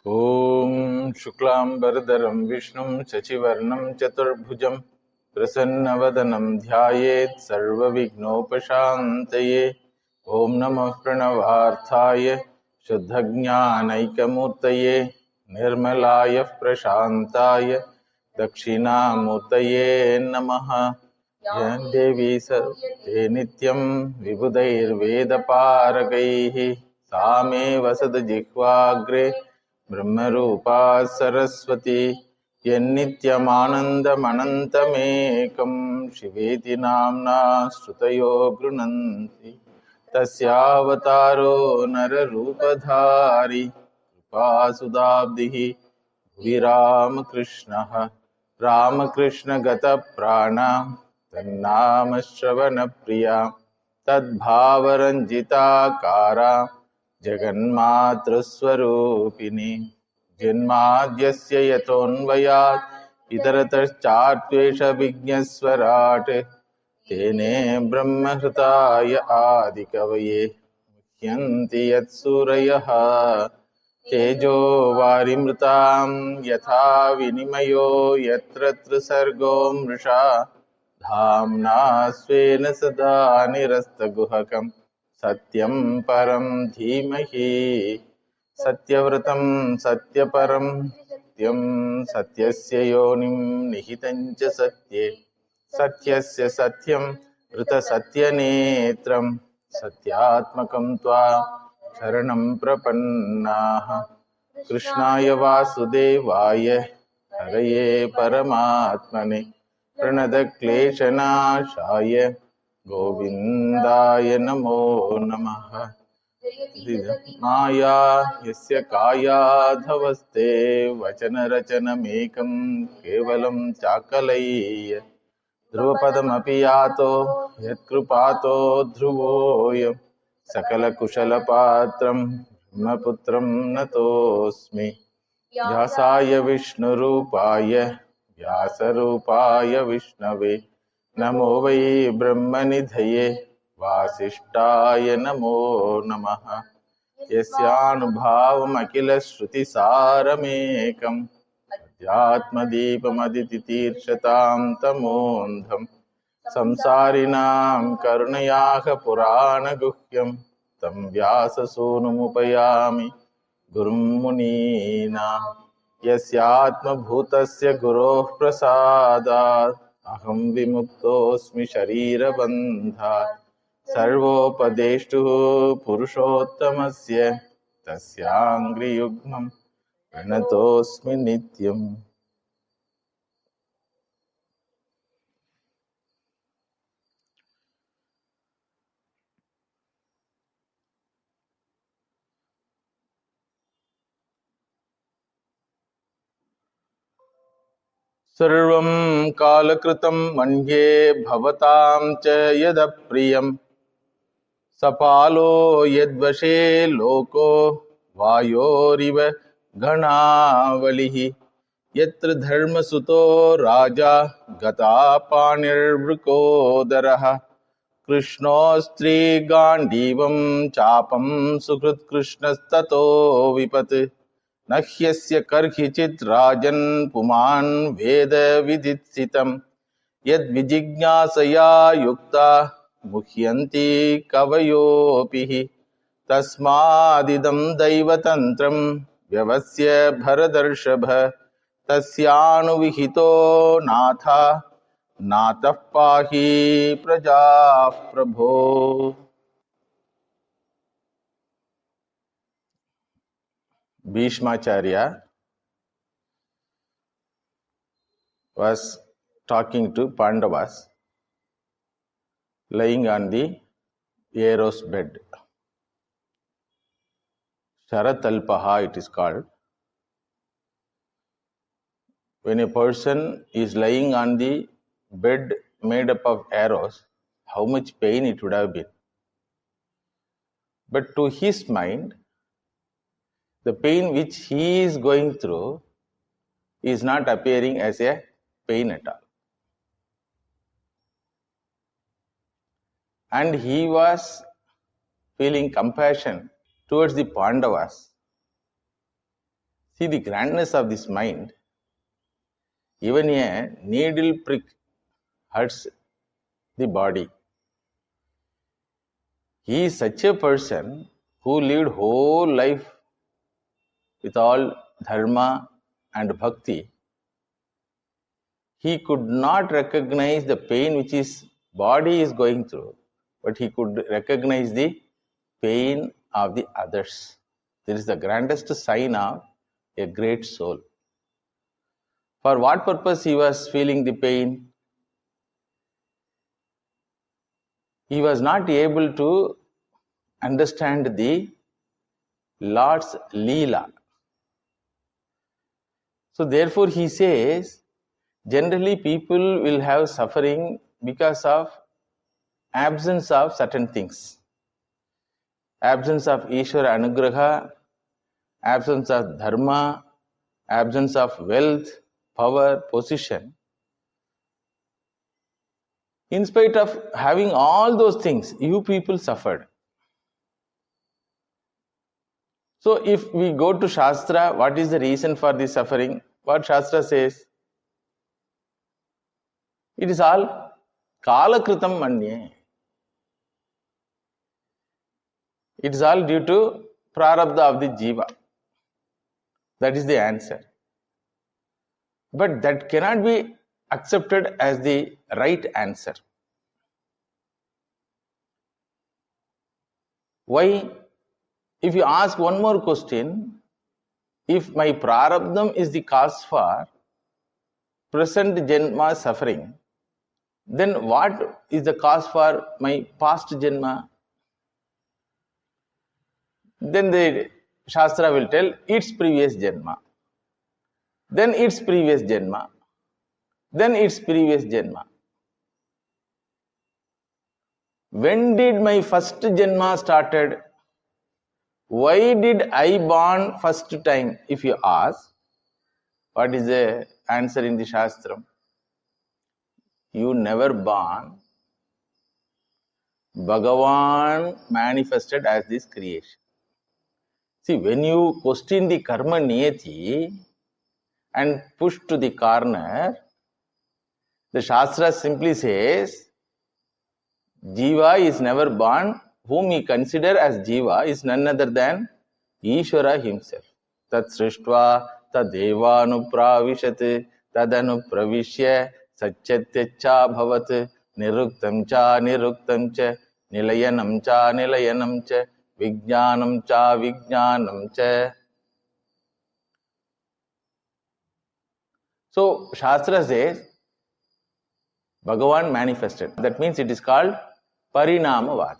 Om Shuklam Bharadaram Vishnum Shachivarnam Chaturbhujam Prasanna Dhyayet Sarva Vignopashantaye Om Namah Pranavarthaya Shuddhajnanaikamurtaye Nirmalaya Prashantaya Dakshinamurtaye Namaha Yan Devi Sarvate Nityam Vibhudair Vedaparakaihi Same Vasada Jihvagre ब्रह्मरूपा Saraswati यन्नित्यमानन्दमनन्तमेकं शिवेति नाम्ना श्रुतयो गृह्णन्ति तस्यावतारो नररूपधारी कृपासुदाब्धिः विरामकृष्णः रामकृष्णगतप्राण तन्नामश्रवणप्रिया तद्भावरञ्जिताकारा जगन्मातृस्वरूपिणी जन्माद्यस्य यतोऽन्वयात् इतरतश्चात्वेषविज्ञस्वराट् तेने ब्रह्महृताय आदिकवये मुह्यन्ति यत्सूरयः तेजो वारिमृतां यथा विनिमयो यत्र त्रिसर्गो मृषा धाम्ना स्वेन सदा निरस्तगुहकम् सत्यं परं धीमहि सत्यव्रतं सत्यपरं सत्यं सत्यस्य योनिं निहितं च सत्ये सत्यस्य सत्यं ऋतसत्यनेत्रं सत्यात्मकं त्वां शरणं प्रपन्नाः कृष्णाय वासुदेवाय हरये परमात्मने प्रणतक्लेशनाशाय गोविन्दाय नमो नमः माया यस्य कायाधवस्ते वचनरचनमेकं केवलं चाकलय्य ध्रुवपदमपि यातो यत्कृपातो ध्रुवोऽयं सकलकुशलपात्रं ब्रह्मपुत्रं नतोऽस्मि व्यासाय विष्णुरूपाय व्यासरूपाय विष्णवे नमो वै ब्रह्मनिधये वासिष्ठाय नमो नमः यस्यानुभावमखिलश्रुतिसारमेकम् अध्यात्मदीपमदितितीर्षतां तमोऽन्धं संसारिणां करुणयाः पुराणगुह्यं तं व्याससूनुमुपयामि गुरुं मुनीनां यस्यात्मभूतस्य गुरोः प्रसादात् अहं विमुक्तोऽस्मि शरीरबन्धात् सर्वोपदेष्टुः पुरुषोत्तमस्य तस्याङ्घ्रियुग्मं प्रणतोऽस्मि नित्यम् सर्वं कालकृतं मन्ये भवतां च यदप्रियं सपालो यद्वशे लोको वायोरिव घनावलिः यत्र धर्मसुतो राजा गतापाणिर्वृकोदरः कृष्णोऽस्त्रीगाण्डीवं चापं सुहृत्कृष्णस्ततो विपत् न ह्यस्य कर्हिचित् राजन् पुमान् वेद विदित्सितं यद्विजिज्ञासया युक्ता मुह्यन्ति कवयोऽपि तस्मादिदं दैवतन्त्रं व्यवस्य भरतर्षभ तस्यानुविहितो नाथा नातः पाहि प्रजाः प्रभो. Bhishmacharya was talking to Pandavas lying on the arrow's bed. Sharatalpaha it is called. When a person is lying on the bed made up of arrows, how much pain it would have been. But to his mind, the pain which he is going through is not appearing as a pain at all. And he was feeling compassion towards the Pandavas, See the grandness of this mind. Even a needle prick hurts the body. He is such a person who lived whole life with all dharma and bhakti. He could not recognize the pain which his body is going through, but he could recognize the pain of the others. This is the grandest sign of a great soul. For what purpose he was feeling the pain? He was not able to understand the Lord's Leela. So therefore he says, generally people will have suffering because of absence of certain things. Absence of Ishvara Anugraha, absence of dharma, absence of wealth, power, position. In spite of having all those things, you people suffered. So if we go to Shaastra, what is the reason for this suffering? What Shaastra says? It is all kalakritam manye. It is all due to prarabdha of the jiva. That is the answer. But that cannot be accepted as the right answer. Why? If you ask one more question, if my prarabdham is the cause for present janma suffering, then what is the cause for my past janma? Then the Shastra will tell its previous janma, then its previous janma, then its previous janma. When did my first janma started? Why did I born first time? If you ask, what is the answer in the Shastram? You never born. Bhagavan manifested as this creation. See, when you question the karma niyati and push to the corner, the Shastra simply says, Jiva is never born. Whom we consider as Jiva is none other than Ishvara himself. Tat srishtva tadevanupravishat tadanupravishya satchatyacha bhavat niruktam cha nilayanam cha vijnanam cha. So Shastra says Bhagavan manifested. That means it is called Parinamavada.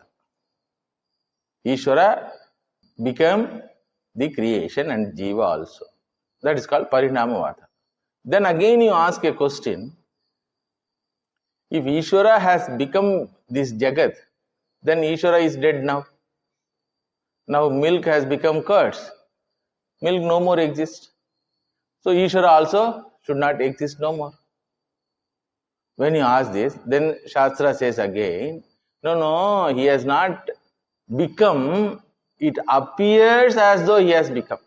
Ishvara became the creation and Jiva also. That is called Parinamavada. Then again you ask a question. If Ishvara has become this Jagat, then Ishvara is dead now. Now milk has become curds. Milk no more exists. So Ishvara also should not exist no more. When you ask this, then Shastra says again, no, he has not become, it appears as though he has become.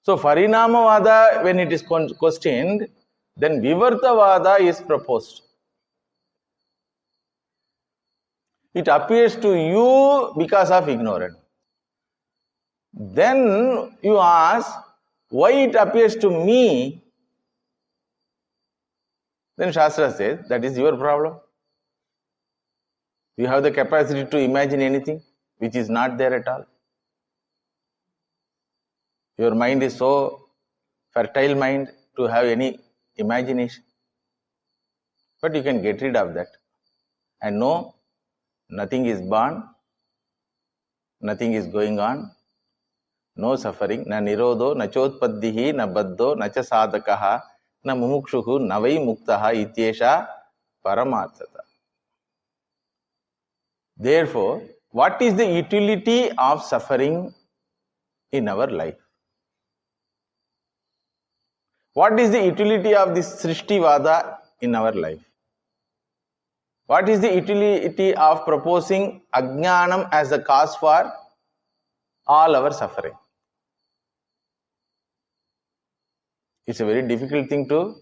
So Parinamavada, when it is questioned, then Vivartavada is proposed. It appears to you because of ignorance. Then you ask, why it appears to me? Then Shastra says, that is your problem. You have the capacity to imagine anything which is not there at all. Your mind is so fertile mind to have any imagination. But you can get rid of that. And know, nothing is born, nothing is going on, no suffering, na nirodho, na chotpaddihi, na baddho, na cha sadakaha, na mumukshuhu, na vai muktaha ityesha paramarthata. Therefore, what is the utility of suffering in our life? What is the utility of this Srishti Vada in our life? What is the utility of proposing Ajnanam as the cause for all our suffering? It's a very difficult thing to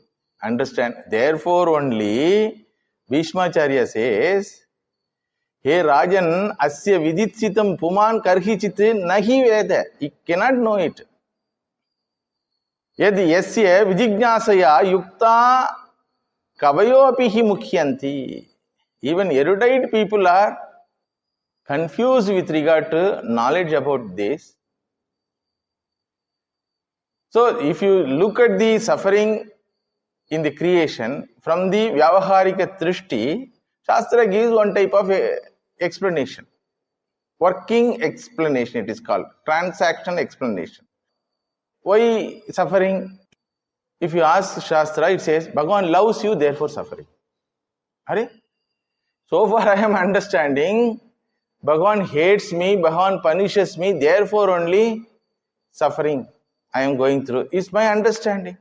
understand. Therefore only Bhishmacharya says, Hey Rajan, asya viditsitam puman karhichit nahi veda. He cannot know it. Yad yasya vijignasaya yukta kavayo apihi mukhyanti. Even erudite people are confused with regard to knowledge about this. So if you look at the suffering in the creation from the Vyavaharika Drishti, Shaastra gives one type of explanation. Working explanation it is called. Transaction explanation. Why suffering? If you ask Shaastra, it says, Bhagavan loves you, therefore suffering. Are? So far I am understanding, Bhagavan hates me, Bhagavan punishes me, therefore only suffering I am going through. Is my understanding.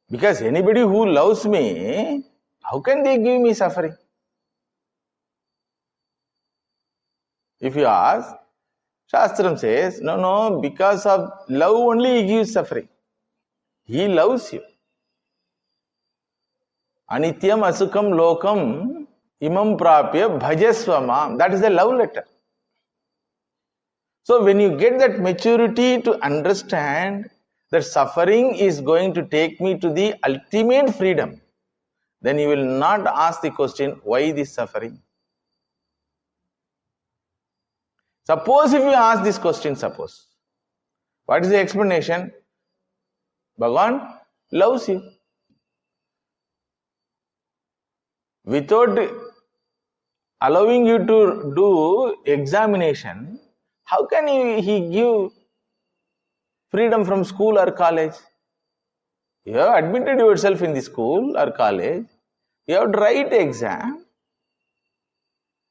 Because anybody who loves me, how can they give me suffering? If you ask, Shastram says, no, because of love only he gives suffering. He loves you. Anityam asukam lokam imam prapya bhajasvamam. That is the love letter. So when you get that maturity to understand that suffering is going to take me to the ultimate freedom, then you will not ask the question, why this suffering? Suppose if you ask this question, what is the explanation? Bhagavan loves you. Without allowing you to do examination, how can he give freedom from school or college? You have admitted yourself in the school or college, you have to write the exam,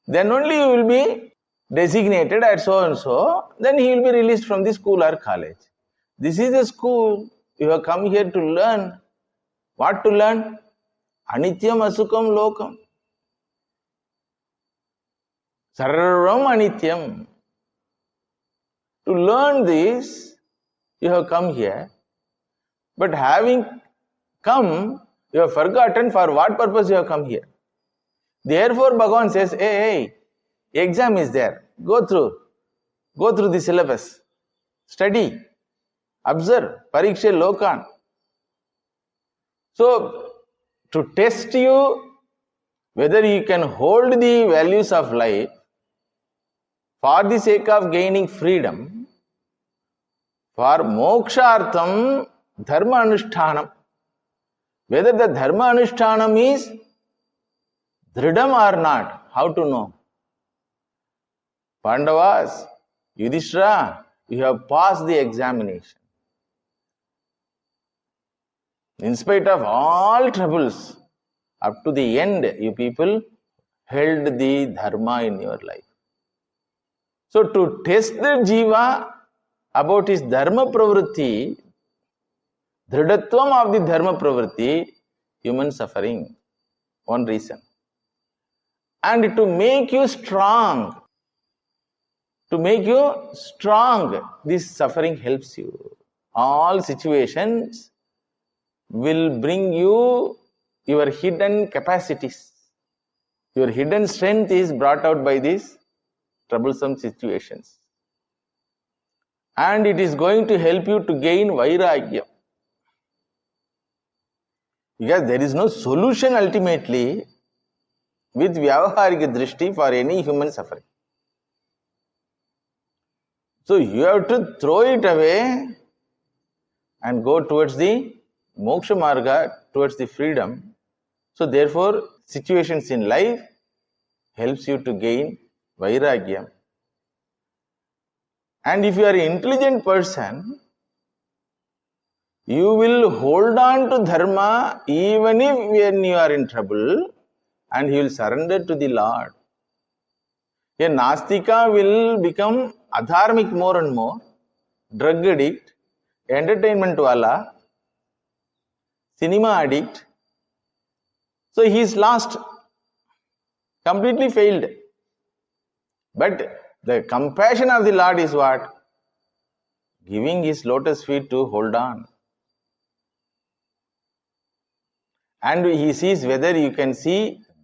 then only you will be designated at so and so, then he will be released from the school or college. This is a school, you have come here to learn. What to learn? Anityam asukam lokam. Sarvam anityam. To learn this, you have come here. But having come, you have forgotten for what purpose you have come here. Therefore, Bhagavan says, hey, exam is there. Go through the syllabus. Study. Observe. Pariksha Lokan. So, to test you whether you can hold the values of life for the sake of gaining freedom, for mokshartham dharma anushtanam. Whether the dharma anushtanam is dridam or not, how to know? Pandavas, Yudhishthira, you have passed the examination. In spite of all troubles, up to the end, you people held the dharma in your life. So to test the jiva about his dharma pravritti, dhridatvam of the dharma pravritti, human suffering, one reason. And to make you strong, this suffering helps you. All situations will bring you your hidden capacities. Your hidden strength is brought out by these troublesome situations. And it is going to help you to gain vairagya. Because there is no solution ultimately with Vyavaharika Drishti for any human suffering. So you have to throw it away and go towards the moksha marga, towards the freedom. So therefore, situations in life helps you to gain vairagya. And if you are an intelligent person, you will hold on to dharma even if when you are in trouble, and you will surrender to the Lord. A Nastika will become adharmic more and more, drug addict, entertainment wala, cinema addict. So he is lost, completely failed. But the compassion of the Lord is what? Giving his lotus feet to hold on. and he sees whether you can see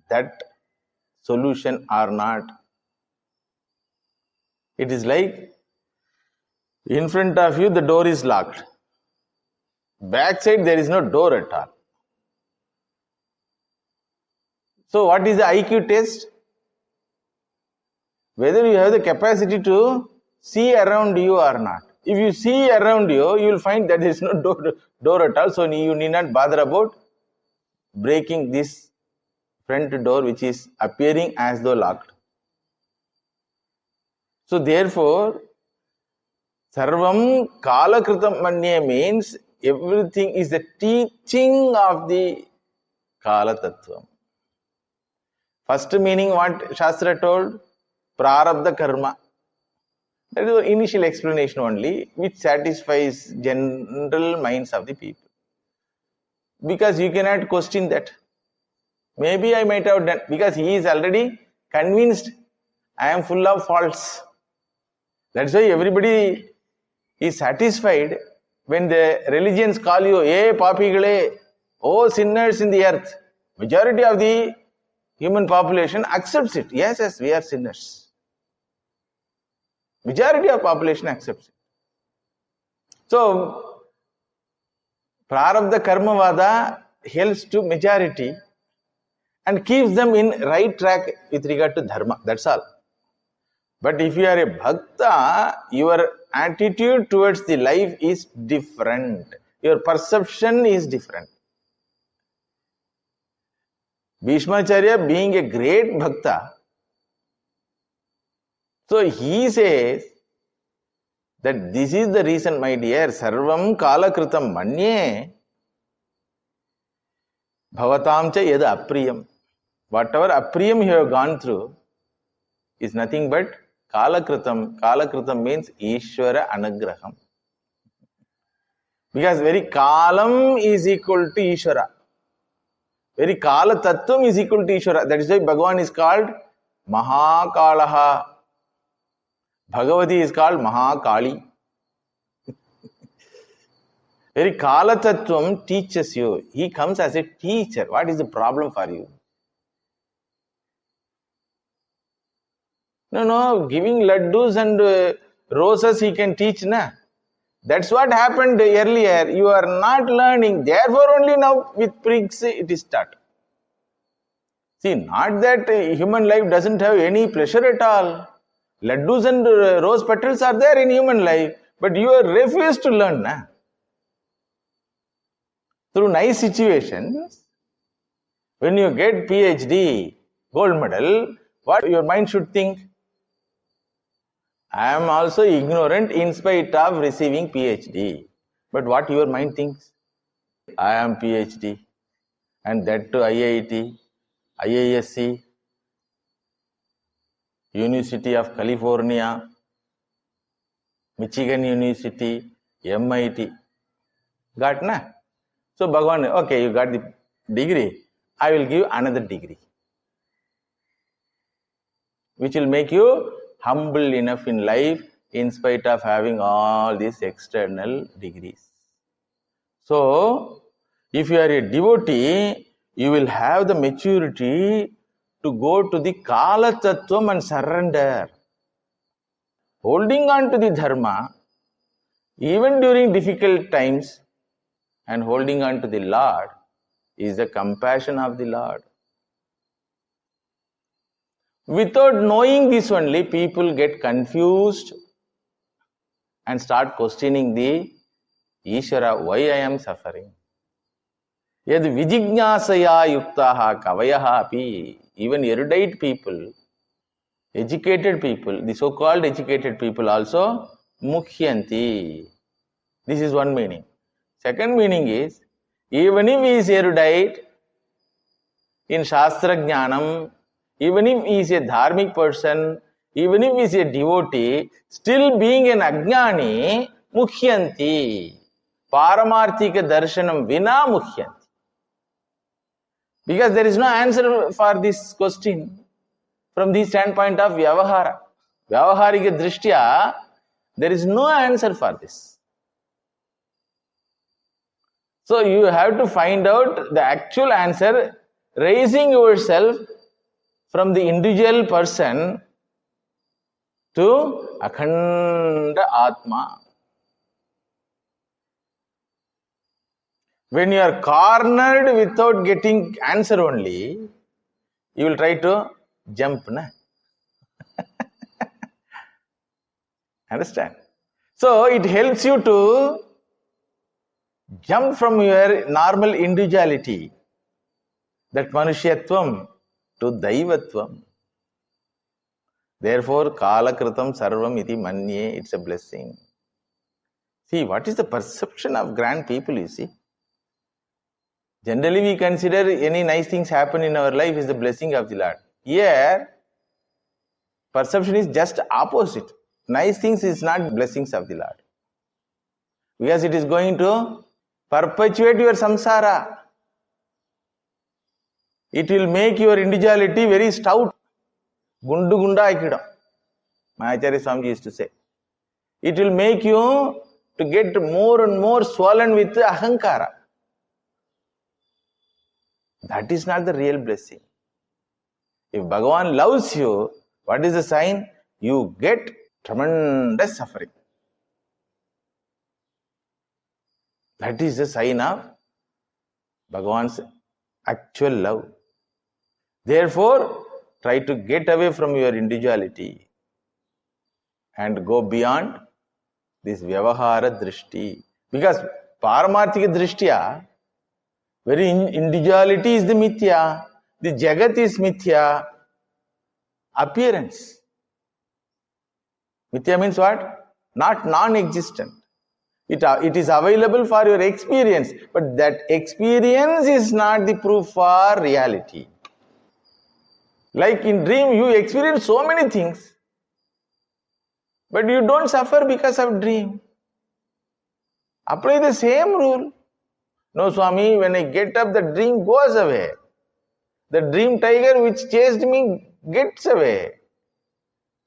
that solution or not. It is like in front of you the door is locked. Backside there is no door at all. So what is the IQ test? Whether you have the capacity to see around you or not. If you see around you, you will find that there is no door at all. So you need not bother about breaking this front door which is appearing as though locked. So therefore, Sarvam Kalakritam Manye means everything is the teaching of the Kala Tattvam. First meaning what Shastra told? Prarabdha Karma. That is the initial explanation only, which satisfies general minds of the people. Because you cannot question that. Maybe I might have done, because he is already convinced I am full of faults. That's why everybody is satisfied when the religions call you, "Hey, papigale, oh sinners in the earth." Majority of the human population accepts it. Yes, we are sinners. Majority of population accepts it. So, Prarabdha Karmavada helps to majority and keeps them in right track with regard to dharma. That's all. But if you are a bhakta, your attitude towards the life is different. Your perception is different. Bhishmacharya being a great bhakta, so he says that this is the reason, my dear, sarvam kalakritam manye bhavatam cha yad apriyam. Whatever apriyam you have gone through is nothing but kalakritam. Kalakritam means Ishvara Anugraham. Because very kalam is equal to Ishvara. Very kala tattvam is equal to Ishvara. That is why Bhagavan is called Mahakalaha. Bhagavati is called Mahakali. Very Kala Tattvam teaches you. He comes as a teacher. What is the problem for you? No, giving laddus and roses he can teach, na? That's what happened earlier. You are not learning. Therefore only now with prigs it is taught. See, not that human life doesn't have any pleasure at all. Laddus and rose petals are there in human life, but you are refused to learn. Na? Through nice situations, when you get PhD, gold medal, what your mind should think? I am also ignorant in spite of receiving PhD. But what your mind thinks? I am PhD, and that to IIT, IISc, University of California, Michigan University, MIT. Got na? So Bhagavan, okay, you got the degree. I will give another degree, which will make you humble enough in life in spite of having all these external degrees. So, if you are a devotee, you will have the maturity to go to the Kala Tattvam and surrender. Holding on to the Dharma, even during difficult times, and holding on to the Lord is the compassion of the Lord. Without knowing this only, people get confused and start questioning the Ishvara, why I am suffering. Yad vijijñāsaya yuktaha kavayaha api. Even erudite people, educated people, the so-called educated people also mukhyanti. This is one meaning. Second meaning is, even if he is erudite in Shaastra Jnanam, even if he is a dharmic person, even if he is a devotee, still being an ajnani, mukhyanti. Paramarthika darshanam vina mukhyanti. Because there is no answer for this question from the standpoint of Vyavahara. Vyavaharika Drishtya, there is no answer for this. So you have to find out the actual answer, raising yourself from the individual person to Akhanda Atma. When you are cornered without getting answer only, you will try to jump. Na? Understand? So it helps you to jump from your normal individuality, that Manushyatvam, to Daivatvam. Therefore, Kala Kritam Sarvam iti Manye, it's a blessing. See, what is the perception of grand people, you see? Generally, we consider any nice things happen in our life is the blessing of the Lord. Here, perception is just opposite. Nice things is not blessings of the Lord. Because it is going to perpetuate your samsara. It will make your individuality very stout. Gundu gunda aikidam. My Acharya Swamiji used to say. It will make you to get more and more swollen with ahankara. That is not the real blessing. If Bhagavan loves you, what is the sign? You get tremendous suffering. That is the sign of Bhagavan's actual love. Therefore, try to get away from your individuality and go beyond this Vyavahara Drishti. Because Paramarthika Drishtya, very individuality is the Mithya, the Jagat is Mithya, appearance. Mithya means what? Not non-existent. It is available for your experience, but that experience is not the proof for reality. Like in dream, you experience so many things, but you don't suffer because of dream. Apply the same rule. No, Swami, when I get up, the dream goes away. The dream tiger which chased me gets away.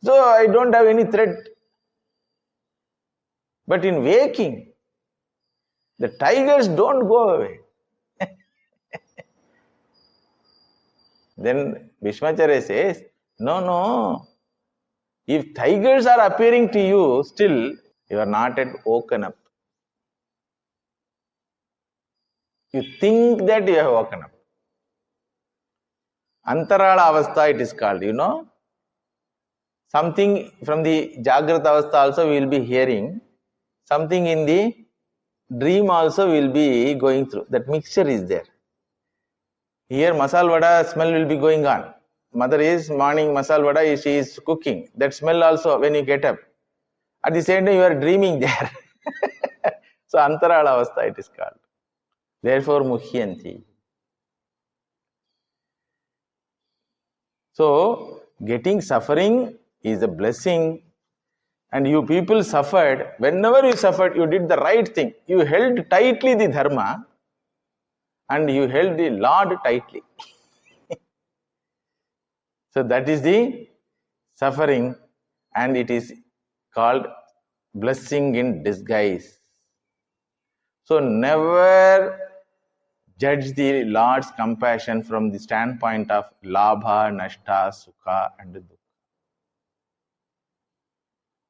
So I don't have any threat. But in waking, the tigers don't go away. Then Bhishmacharya says, no. If tigers are appearing to you, still you are not yet woken up. You think that you have woken up. Antarala avastha it is called, you know. Something from the Jagrata avastha also we will be hearing. Something in the dream also will be going through. That mixture is there. Here masal vada smell will be going on. Mother is morning masal vada, she is cooking. That smell also when you get up. At the same time you are dreaming there. So Antarala avastha it is called. Therefore muhyanti. So getting suffering is a blessing. And you people suffered. Whenever you suffered, you did the right thing. You held tightly the dharma and you held the Lord tightly. So that is the suffering, and it is called blessing in disguise. So never judge the Lord's compassion from the standpoint of labha, nashta, sukha and dukkha.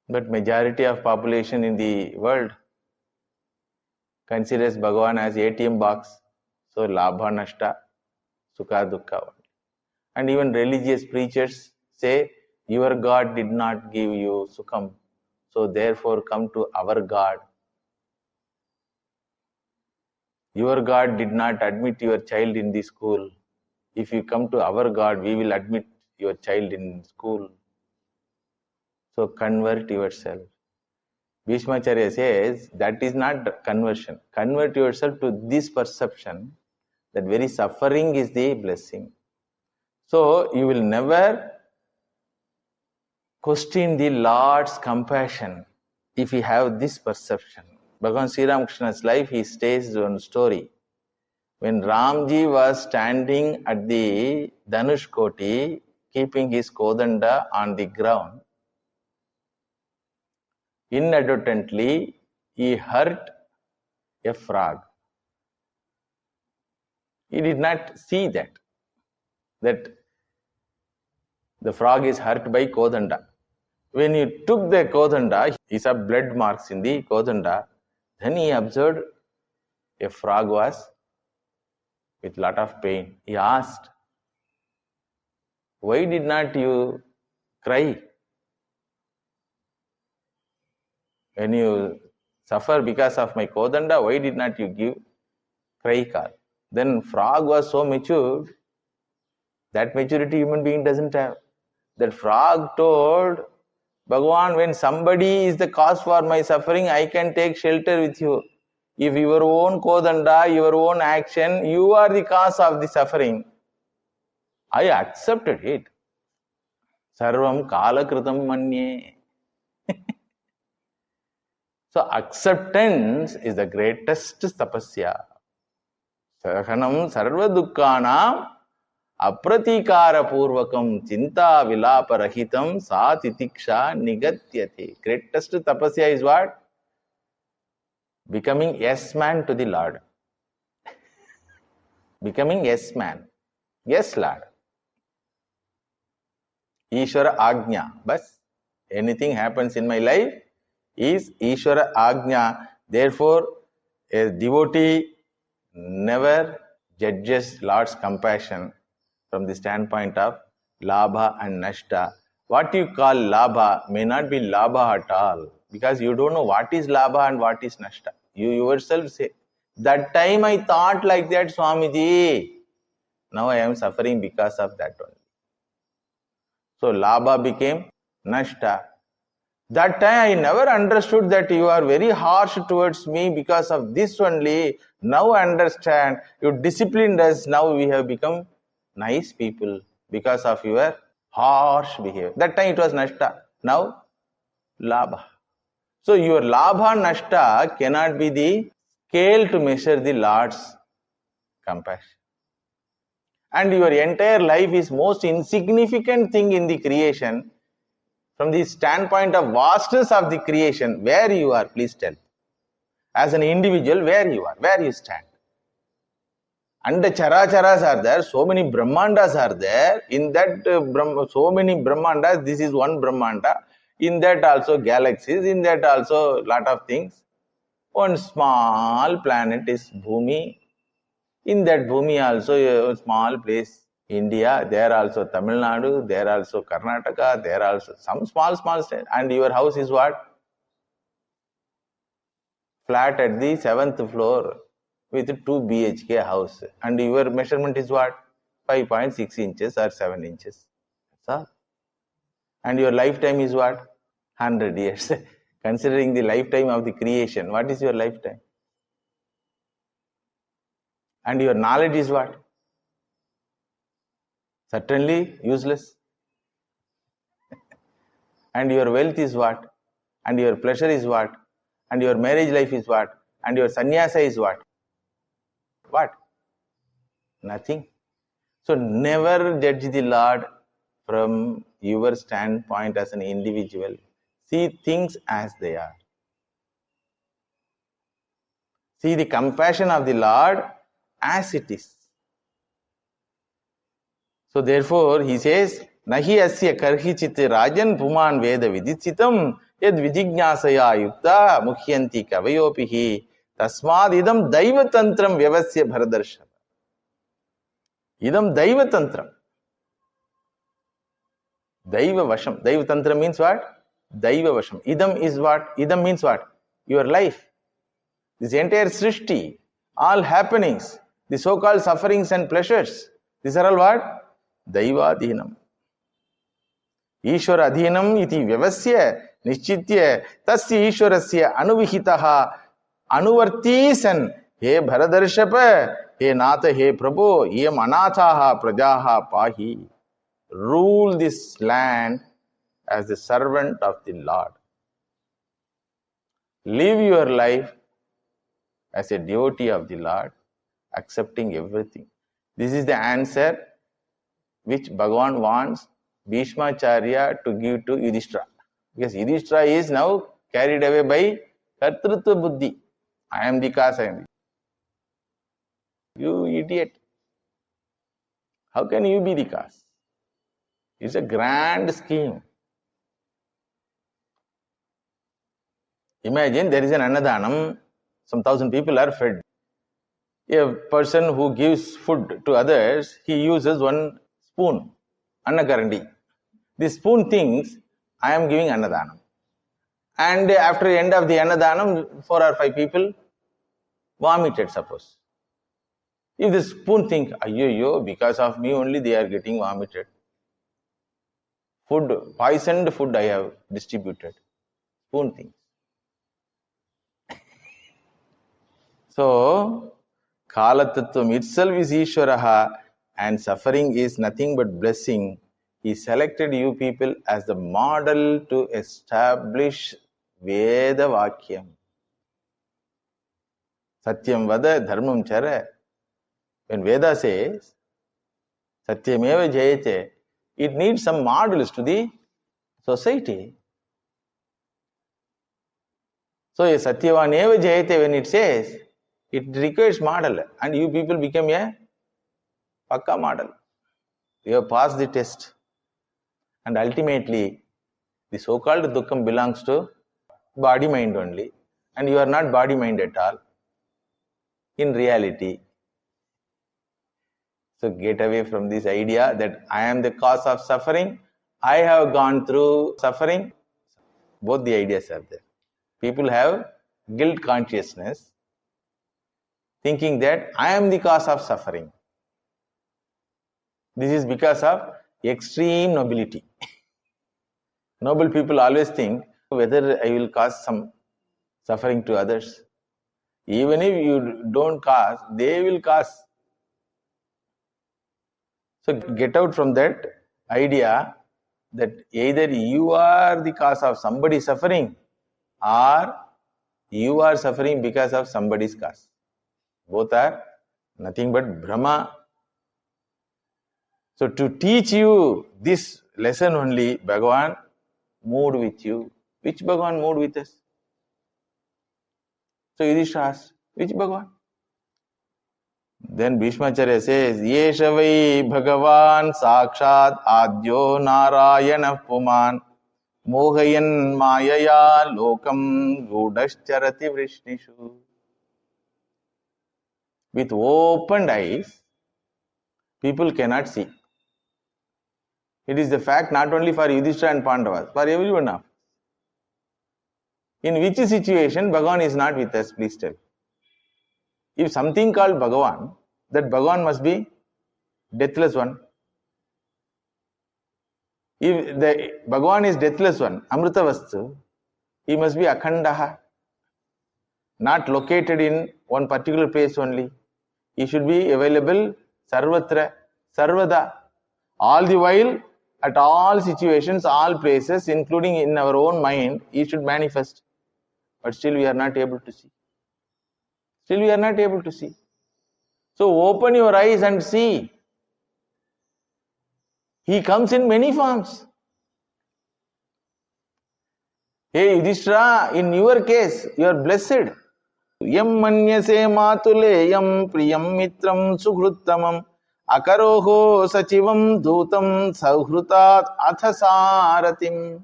But majority of population in the world considers Bhagavan as ATM box. So labha, nashta, sukha, dukkha. And even religious preachers say, your God did not give you sukham, so therefore come to our God. Your God did not admit your child in the school. If you come to our God, we will admit your child in school. So convert yourself. Bhishmacharya says that is not conversion. Convert yourself to this perception that very suffering is the blessing. So you will never question the Lord's compassion if you have this perception. Bhagavan Sri Ramakrishna's life, he states one story. When Ramji was standing at the Dhanush Koti, keeping his Kodanda on the ground, inadvertently he hurt a frog. He did not see that the frog is hurt by Kodanda. When he took the Kodanda, he saw blood marks in the Kodanda. Then he observed a frog was with lot of pain. He asked, "Why did not you cry? When you suffer because of my Kodanda, why did not you give cry call?" Then frog was so matured, that maturity human being doesn't have. That frog told, "Bhagavan, when somebody is the cause for my suffering, I can take shelter with you. If your own Kodanda, your own action, you are the cause of the suffering, I accepted it. Sarvam kalakritam manye." So acceptance is the greatest tapasya. Sahanam sarva dukkhanam apratikara purvakam chinta vilapa rahitam sa titiksha nigatyate. Greatest tapasya is what? Becoming yes man to the Lord. Becoming yes man. Yes, Lord. Ishvara Agnya. But anything happens in my life is Ishvara Agnya. Therefore, a devotee never judges Lord's compassion from the standpoint of Labha and Nashta. What you call Labha may not be Labha at all, because you don't know what is Labha and what is Nashta. You yourself say, "That time I thought like that, Swamiji. Now I am suffering because of that only." So Labha became Nashta. That time I never understood that you are very harsh towards me because of this only. Now I understand. You disciplined us. Now we have become nice people because of your harsh behavior. That time it was Nashta. Now Labha. So your Labha Nashta cannot be the scale to measure the Lord's compassion. And your entire life is most insignificant thing in the creation. From the standpoint of vastness of the creation, where you are, please tell. As an individual, where you are, where you stand. And the Characharas are there, so many Brahmandas are there. In that so many Brahmandas, this is one Brahmanda. In that also galaxies, in that also lot of things. One small planet is Bhumi. In that Bhumi also a small place, India, there also Tamil Nadu, there also Karnataka, there also some small state. And your house is what? Flat at the 7th floor with 2 BHK house. And your measurement is what? 5.6 inches or 7 inches. That's all. And your lifetime is what? 100 years. Considering the lifetime of the creation, what is your lifetime? And your knowledge is what? Certainly useless. And your wealth is what? And your pleasure is what? And your marriage life is what? And your sannyasa is what? What? Nothing. So never judge the Lord from your standpoint as an individual. See things as they are. See the compassion of the Lord as it is. So therefore he says, Nahi asya karhichit rajan puman veda vidichitam yad vijignasaya yukta mukhyanti kavayopihi tasmad idam daiva tantram vyavasya bharadarsha. Idam daiva tantram. Daiva vasham. Daiva tantra means what? Daiva vasham. Idam is what? Idam means what? Your life. This entire Srishti, all happenings, the so-called sufferings and pleasures, these are all what? Daiva adhinam. Ishvara adhinam iti vyavasya nishchitya tasya ishvarasya anuvihitaha anuvartisan he bharadarshapa he nata he prabhu yam anathaha prajaha pahi. Rule this land as the servant of the Lord. Live your life as a devotee of the Lord, accepting everything. This is the answer which Bhagavan wants Bhishmacharya to give to Yudhishthira. Because Yudhishthira is now carried away by Kartrutva Buddhi. I am the cause, I am the. You idiot. How can you be the cause? It's a grand scheme. Imagine there is an Annadanam, some 1,000 people are fed. A person who gives food to others, he uses one spoon, Annakarandi. The spoon thinks, I am giving Annadanam. And after the end of the Annadanam, 4 or 5 people vomited, suppose. If the spoon thinks, ayyo, because of me only they are getting vomited. Food, poisoned food I have distributed. Spoon thinks. So, Kalatattvam itself is Ishwaraha and suffering is nothing but blessing. He selected you people as the model to establish Veda Vakyam. Satyam Vada Dharmam Chara. When Veda says Satyameva Jayate, it needs some models to the society. So, a Satyavaneva Jayate, when it says, it requires model, and you people become a Pakka model. You have passed the test. And ultimately, the so-called Dukkham belongs to body-mind only. And you are not body-mind at all. In reality. So get away from this idea that I am the cause of suffering. I have gone through suffering. Both the ideas are there. People have guilt consciousness, thinking that I am the cause of suffering. This is because of extreme nobility. Noble people always think whether I will cause some suffering to others. Even if you don't cause, they will cause. So get out from that idea that either you are the cause of somebody's suffering or you are suffering because of somebody's cause. Both are nothing but Brahma. So to teach you this lesson only, Bhagavan moved with you. Which Bhagavan moved with us? So Yudhishthira asked, which Bhagavan? Then Bhishmacharya says, Yesha vai Bhagavan Sakshat Adyo Narayana Puman Mohayan Mayaya Lokam Gudascharati Vrishnishu. With opened eyes, people cannot see. It is the fact not only for Yudhishthira and Pandavas, for everyone now. In which situation Bhagavan is not with us, please tell. If something called Bhagavan, that Bhagavan must be deathless one. If the Bhagavan is deathless one, Amrita Vastu, he must be Akhandaha, not located in one particular place only. He should be available Sarvatra, Sarvada, all the while, at all situations, all places, including in our own mind, he should manifest. But still we are not able to see. Still we are not able to see. So open your eyes and see. He comes in many forms. Hey Yudhishthira, in your case, you are blessed. Yam manyase matule yam priyam mitram suhruttamam akaroho sachivam dhutam sauhrutat athasaratim.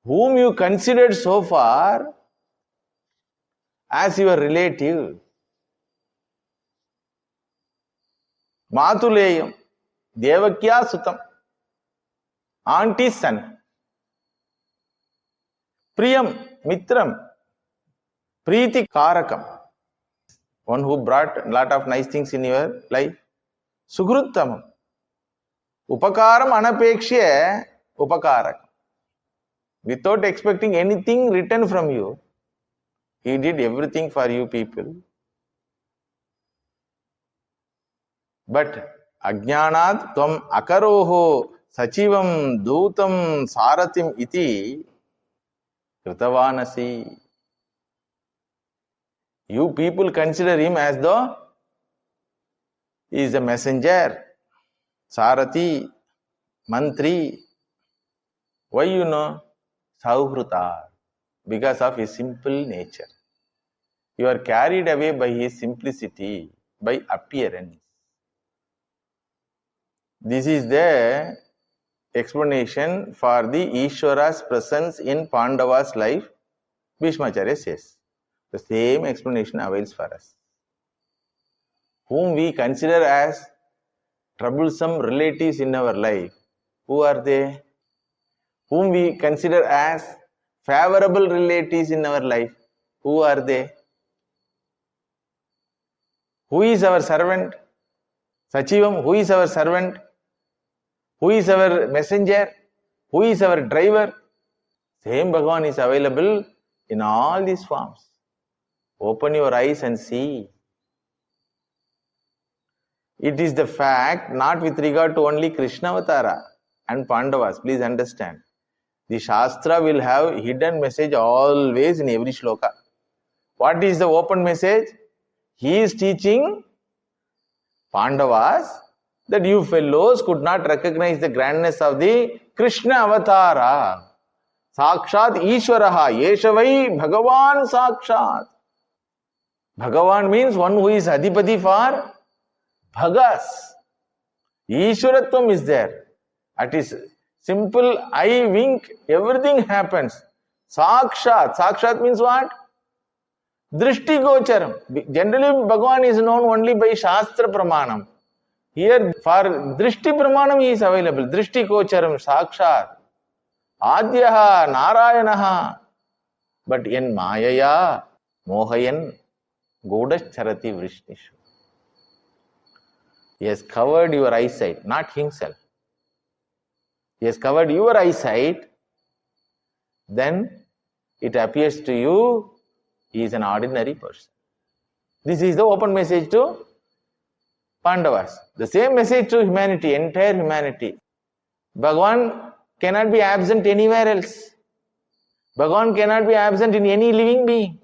Whom you considered so far as your relative. Matuleyam, Devakya Sutam, auntie's son. Priyam, Mitram, Preeti Karakam, one who brought a lot of nice things in your life. Sugruttamam, Upakaram Anapekshya Upakarakam. Without expecting anything written from you, he did everything for you people. But Ajnanat Tvam Akaroho Sachivam Dhutam Saratim Iti Kritavanasi. You people consider him as though he is a messenger, Sarati, Mantri. Why you know? Sauhruta. Because of his simple nature. You are carried away by his simplicity, by appearance. This is the explanation for the Ishvara's presence in Pandava's life, Bhishmacharya says. The same explanation avails for us. Whom we consider as troublesome relatives in our life, who are they? Whom we consider as favorable relatives in our life, who are they? Who is our servant? Sachivam, who is our servant? Who is our messenger? Who is our driver? Same Bhagavan is available in all these forms. Open your eyes and see. It is the fact, not with regard to only Krishna Avatara and Pandavas. Please understand. The Shaastra will have hidden message always in every shloka. What is the open message? He is teaching Pandavas that you fellows could not recognize the grandness of the Krishna Avatara. Sakshat Ishvaraha, Yeshavai Bhagavan Sakshat. Bhagavan means one who is Adhipati for Bhagas. Ishwaratvam is there. That is simple eye wink, everything happens. Sakshat. Sakshat means what? Drishti Gocharam. Generally, Bhagavan is known only by Shaastra Pramanam. Here, for Drishti Pramanam, he is available. Drishti Gocharam, Sakshat. Adyaha, Narayanaha. But in Mayaya, Mohayan, Godash Charati Vrishnishu. He has covered your eyesight, not himself. He has covered your eyesight, then it appears to you he is an ordinary person. This is the open message to Pandavas. The same message to humanity, entire humanity. Bhagavan cannot be absent anywhere else. Bhagavan cannot be absent in any living being.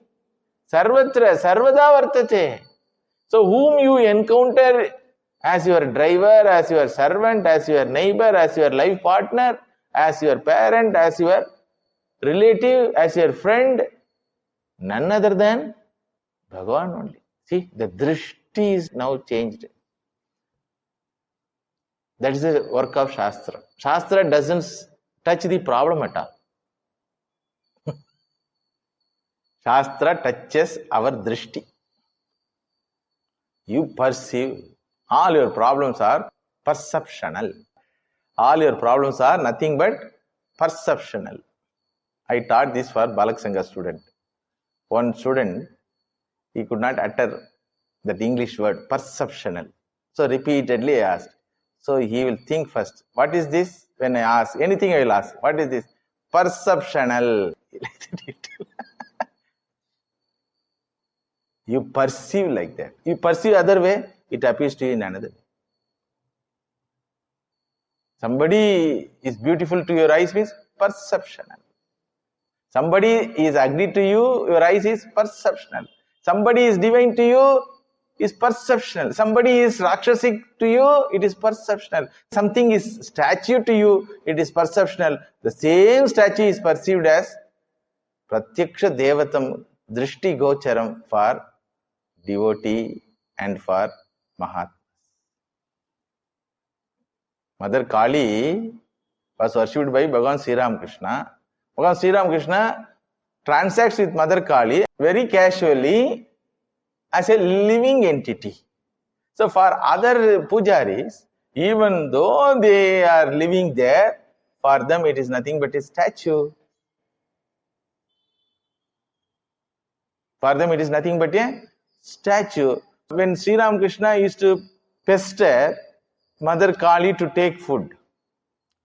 Sarvatra, sarvada vartate. So whom you encounter as your driver, as your servant, as your neighbor, as your life partner, as your parent, as your relative, as your friend, none other than Bhagavan only. See, the Drishti is now changed. That is the work of Shaastra. Shaastra doesn't touch the problem at all. Shaastra touches our Drishti. You perceive. All your problems are perceptional. All your problems are nothing but perceptional. I taught this for Balak Sangha student. One student, he could not utter that English word, perceptional. So repeatedly I asked. So he will think first, what is this? When I ask, anything I will ask, what is this? Perceptional. You perceive like that. You perceive other way, it appears to you in another way. Somebody is beautiful to your eyes means perceptional. Somebody is ugly to you, your eyes is perceptional. Somebody is divine to you, is perceptional. Somebody is rakshasic to you, it is perceptional. Something is statue to you, it is perceptional. The same statue is perceived as Pratyaksha Devatam Drishti Gocharam for devotee and for Mahatmas. Mother Kali was worshipped by Bhagavan Sri Ramakrishna. Bhagavan Sri Ramakrishna transacts with Mother Kali very casually as a living entity. So for other pujaris, even though they are living there, for them it is nothing but a statue. For them it is nothing but a statue. When Sri Ramakrishna used to pester Mother Kali to take food,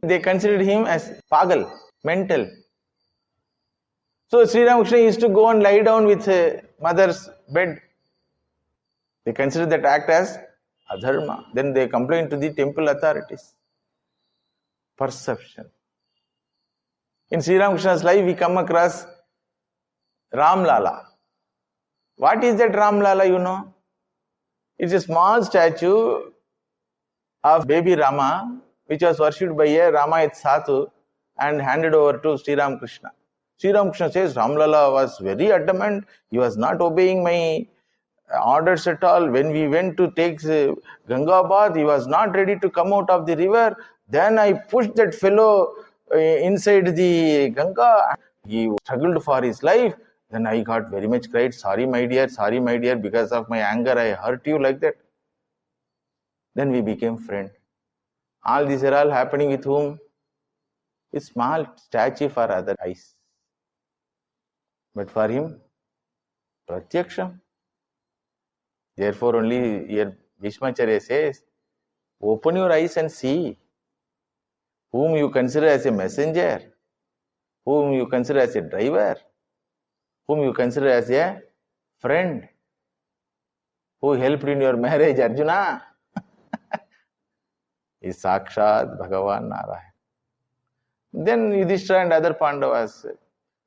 they considered him as pagal, mental. So Sri Ramakrishna used to go and lie down with mother's bed. They considered that act as adharma. Then they complained to the temple authorities. Perception. In Sri Ramakrishna's life, we come across Ram Lala. What is that Ram Lala, you know? It's a small statue of baby Rama, which was worshipped by a Ramayat Sadhu and handed over to Sri Ramakrishna. Sri Ramakrishna says, Ram Lala was very adamant. He was not obeying my orders at all. When we went to take Ganga bath, he was not ready to come out of the river. Then I pushed that fellow inside the Ganga. He struggled for his life. Then I got very much cried, sorry my dear, because of my anger I hurt you, like that. Then we became friends. All these are all happening with whom? A small statue for other eyes. But for him, Pratyaksham. Therefore only here Bhishmacharya says, open your eyes and see whom you consider as a messenger, whom you consider as a driver, whom you consider as a friend, who helped in your marriage, Arjuna, is Sakshat Bhagavan Narayan. Then Yudhishthira and other Pandavas.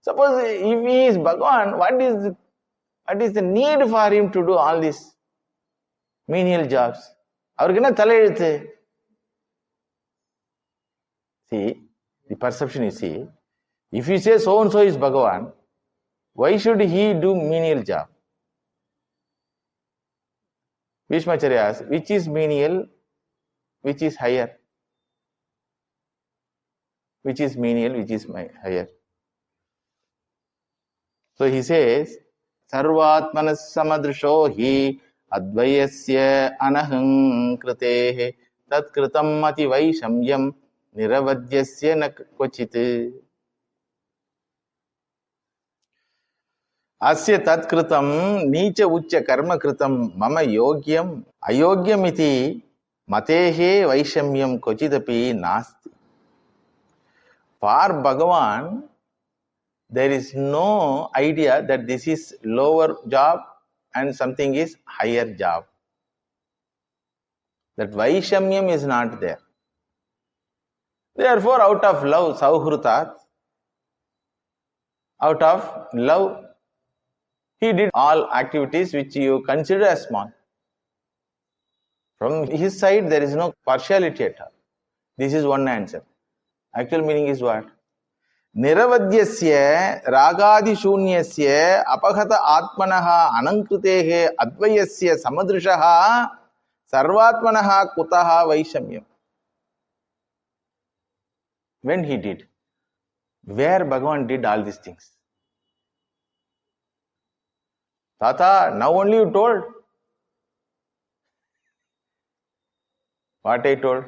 Suppose if he is Bhagavan, what is the need for him to do all these menial jobs? See, the perception you see, if you say so and so is Bhagavan, why should he do menial job? Bhishmacharya asks, which is menial, which is higher? Which is menial, which is higher? So he says, Sarvatmanas samadrisho hi advayasya anaham kritehe tat kritam mati vaishamyam niravadyasya na kvachit. Asya tat kritam nicha uchya karma kritam mama yogyam ayogyam iti matehe vaishamyam kvachitapi nasti. For Bhagavan, there is no idea that this is lower job and something is higher job. That Vaishamyam is not there. Therefore, out of love, Sauhrutat, out of love, he did all activities which you consider as small. From his side, there is no partiality at all. This is one answer. Actual meaning is what? Niravadyasya ragadi shunyasya apahata atmanaha anankritehe advayasya samadrishaha sarvatmanaha kutaha vaishamyam. When he did, where Bhagavan did all these things? Tata, now only you told. What I told?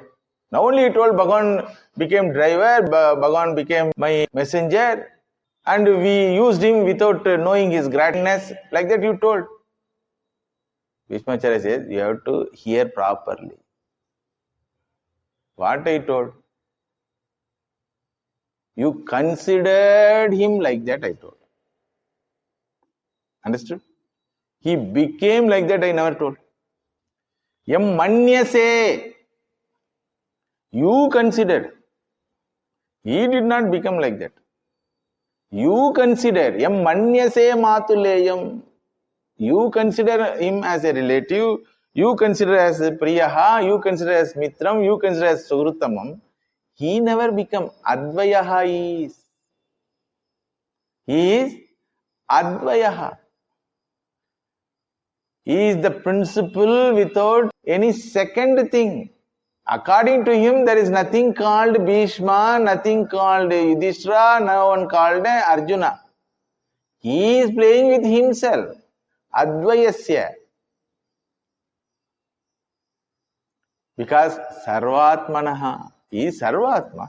Now only you told Bhagavan became driver, Bhagavan became my messenger, and we used him without knowing his greatness. Like that you told. Bhishmacharya says, you have to hear properly. What I told? You considered him like that, I told. Understood? He became like that, I never told. Yam manyase. You considered. He did not become like that. You consider. Yam manyase matuleyam. You consider him as a relative. You consider as a priyaha. You consider as mitram. You consider as suhrutamam. He never become. Advayaha is. He is Advayaha. He is the principle without any second thing. According to him, there is nothing called Bhishma, nothing called Yudhishthira, no one called Arjuna. He is playing with himself. Advayasya. Because Sarvatmanaha, he is Sarvatma.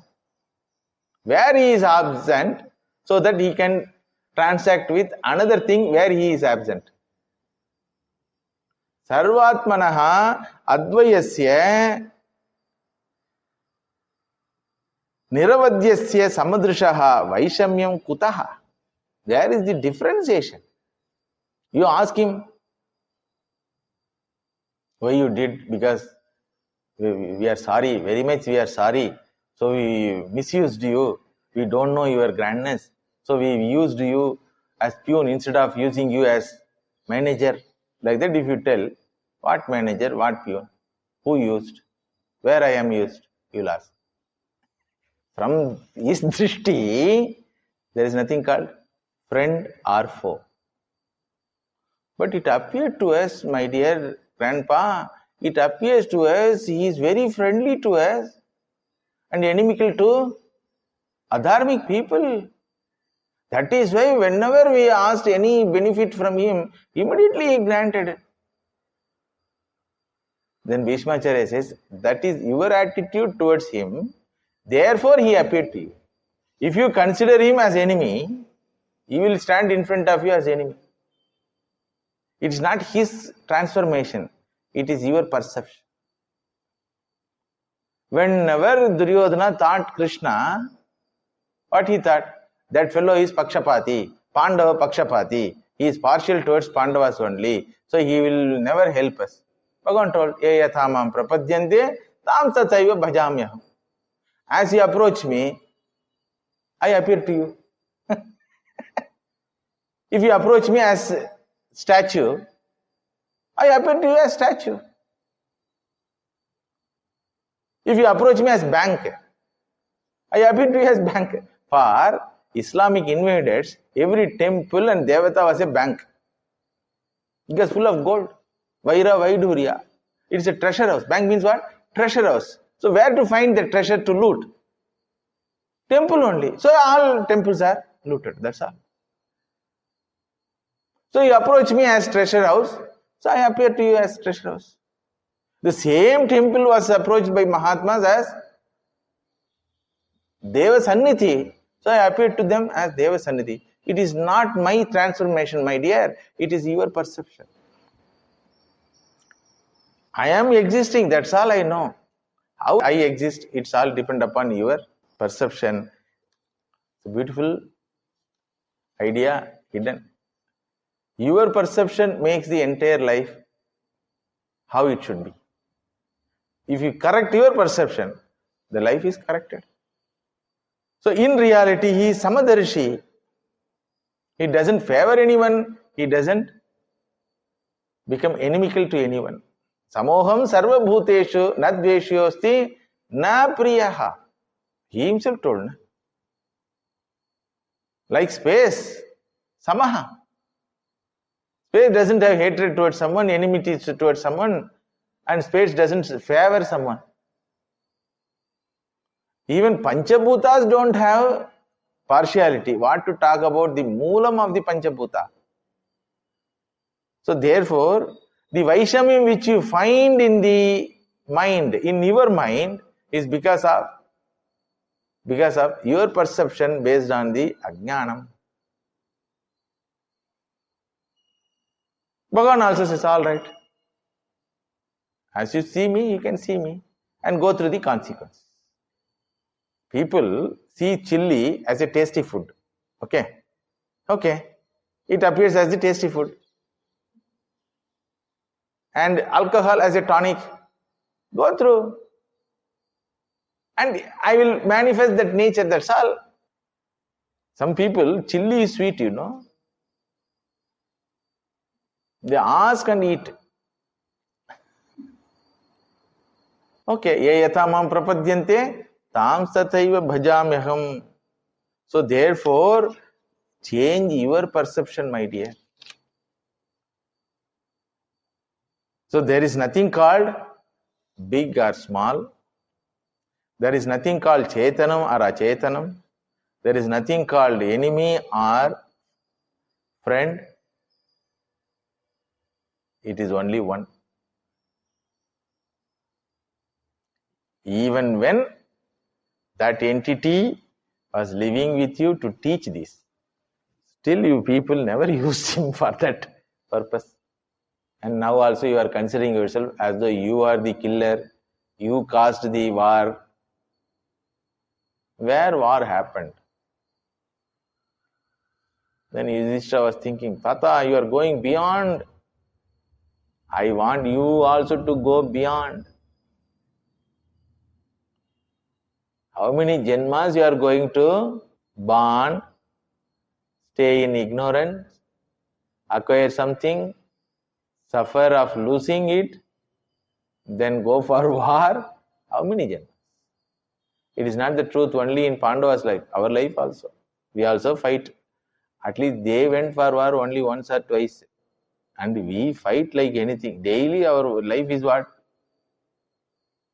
Where he is absent, so that he can transact with another thing where he is absent. Sarvatmanaha Advayasya Niravadyasya samadrishaha vaishamyam kutaha. There is the differentiation. You ask him, why you did? Because we are sorry, very much we are sorry. So we misused you. We don't know your grandness. So we used you as peon instead of using you as manager. Like that if you tell, what manager, what peon, who used, where I am used, you will ask. From his Drishti, there is nothing called friend or foe. But it appeared to us, my dear grandpa, it appears to us he is very friendly to us and inimical to adharmic people. That is why whenever we asked any benefit from him, immediately he granted it. Then Bhishmacharya says, that is your attitude towards him, therefore he appeared to you. If you consider him as enemy, he will stand in front of you as enemy. It is not his transformation, it is your perception. Whenever Duryodhana thought Krishna, what he thought? That fellow is Pakshapati, Pandava Pakshapati. He is partial towards Pandavas only, so he will never help us. Bhagavan told, Ye yathamam prapadyante tam tathaiva bhajamyaham. As you approach me, I appear to you. If you approach me as statue, I appear to you as statue. If you approach me as bank, I appear to you as bank. For Islamic invaders, every temple and devata was a bank. It was full of gold. Vaira Vaidurya. It's a treasure house. Bank means what? Treasure house. So where to find the treasure to loot? Temple only. So all temples are looted. That's all. So you approach me as treasure house. So I appear to you as treasure house. The same temple was approached by Mahatmas as Deva Sannidhi. So I appeared to them as Deva Sannidhi. It is not my transformation, my dear. It is your perception. I am existing. That's all I know. How I exist, it's all depend upon your perception. It's a beautiful idea hidden. Your perception makes the entire life how it should be. If you correct your perception, the life is corrected. So in reality, he is Samadarshi. He doesn't favor anyone. He doesn't become inimical to anyone. Samoham sarva bhuteshu nadveshyosti na priyaha. He himself told. Like space, samaha. Space doesn't have hatred towards someone, enmity towards someone, and space doesn't favor someone. Even Panchabhutas don't have partiality. What to talk about the moolam of the Panchabhuta? So therefore, the Vaishamyam which you find in the mind, in your mind, is because of your perception based on the Ajnanam. Bhagavan also says, all right. As you see me, you can see me and go through the consequence. People see chili as a tasty food. Okay. It appears as the tasty food. And alcohol as a tonic. Go through. And I will manifest that nature, that's all. Some people, chili is sweet, you know. They ask and eat. Okay. Ye yathamam prapadyante tam tathaiva bhajamyaham. So therefore, change your perception, my dear. So there is nothing called big or small. There is nothing called Chetanam or Achetanam. There is nothing called enemy or friend. It is only one. Even when that entity was living with you to teach this, still you people never used him for that purpose. And now also you are considering yourself as though you are the killer, you caused the war. Where war happened? Then Yudhishthira was thinking, Tata, you are going beyond. I want you also to go beyond. How many janmas you are going to born, stay in ignorance, acquire something, suffer of losing it, then go for war? How many janmas? It is not the truth only in Pandava's life, our life also. We also fight. At least they went for war only once or twice. And we fight like anything. Daily our life is what?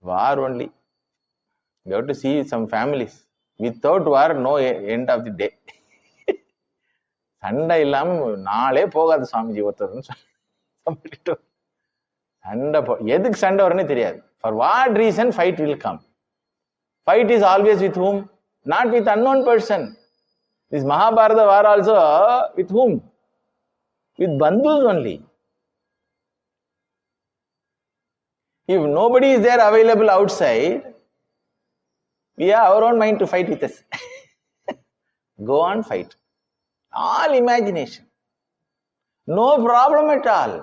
War only. You have to see some families. Without war, no end of the day. சண்டை இல்லாம நாளே போகாது சுவாமிஜி ஒருத்தர் சொல்லிட்டு சண்டை எதுக்கு சண்டை வரும்னு தெரியாது. For what reason fight will come? Fight is always with whom? Not with unknown person. This Mahabharata war also with whom? With bandhus only. If nobody is there available outside, we have our own mind to fight with us. Go on, fight. All imagination. No problem at all.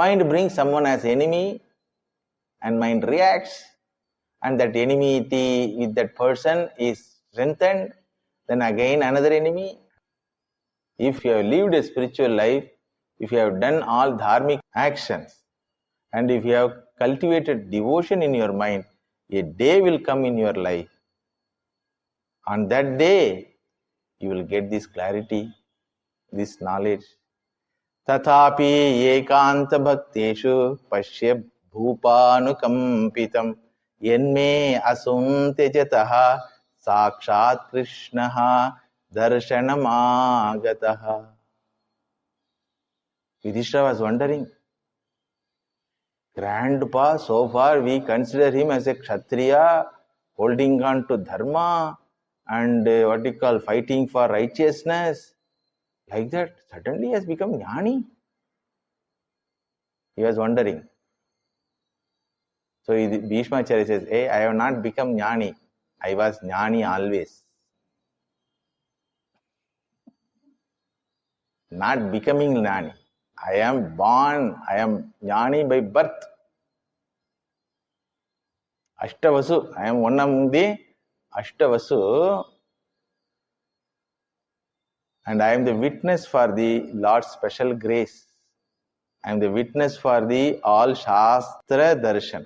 Mind brings someone as enemy and mind reacts, and that enmity with that person is strengthened. Then again another enemy. If you have lived a spiritual life, if you have done all dharmic actions, and if you have cultivated devotion in your mind, a day will come in your life. On that day, you will get this clarity, this knowledge. Tathapi ekanta bhakteshu pashya bhupanukampitam yenme asuntejataha sakshat krishnaha darshanamagataha. Yudhishthira was wondering, Grandpa, so far we consider him as a Kshatriya, holding on to dharma and what you call fighting for righteousness. Like that, suddenly he has become jnani. He was wondering. So Bhishmacharya says, hey, I have not become jnani. I was jnani always. Not becoming jnani. I am born, I am jnani by birth. Ashtavasu, I am one among the Ashtavasu, and I am the witness for the Lord's special grace. I am the witness for the all Shaastra darshan.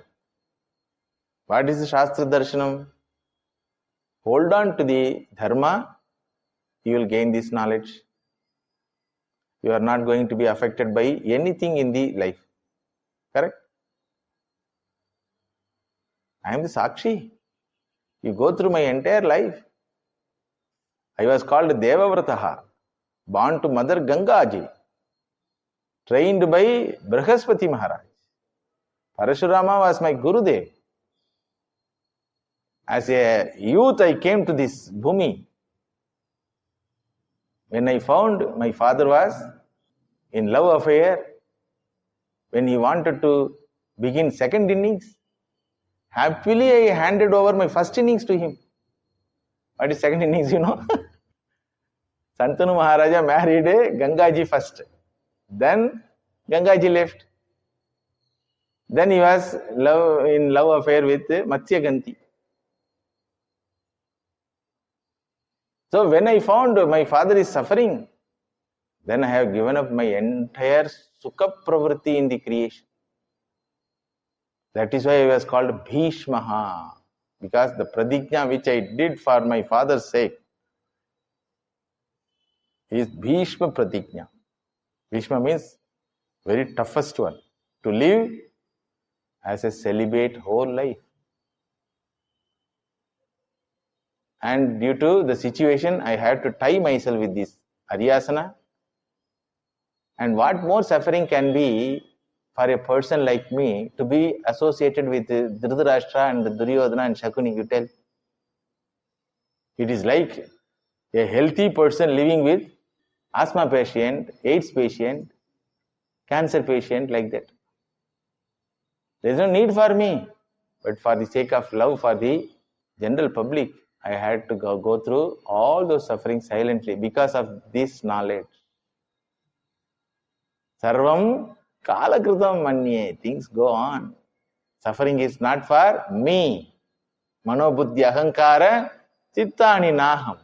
What is the Shaastra darshanam? Hold on to the dharma, you will gain this knowledge. You are not going to be affected by anything in the life. Correct? I am the Sakshi. You go through my entire life. I was called Devavrataha, born to Mother Gangaji, trained by Brihaspati Maharaj. Parashurama was my Gurudev. As a youth, I came to this Bhumi. When I found my father was in love affair, when he wanted to begin second innings, happily I handed over my first innings to him. What is second innings, you know? Santanu Maharaja married Gangaji first. Then Gangaji left. Then he was in love affair with Matsyaganti. So when I found my father is suffering, then I have given up my entire Sukha Pravritti in the creation. That is why I was called Bhishmaha, because the Pradigna which I did for my father's sake is Bhishma Pratigna. Bhishma means very toughest one. To live as a celibate whole life. And due to the situation, I had to tie myself with this Aryasana. And what more suffering can be for a person like me to be associated with Dhritarashtra and Duryodhana and Shakuni, you tell? It is like a healthy person living with asthma patient, AIDS patient, cancer patient, like that. There is no need for me, but for the sake of love for the general public, I had to go through all those sufferings silently because of this knowledge. Sarvam kalakritam manye. Things go on. Suffering is not for me. Manobuddhi ahankara chittani naham.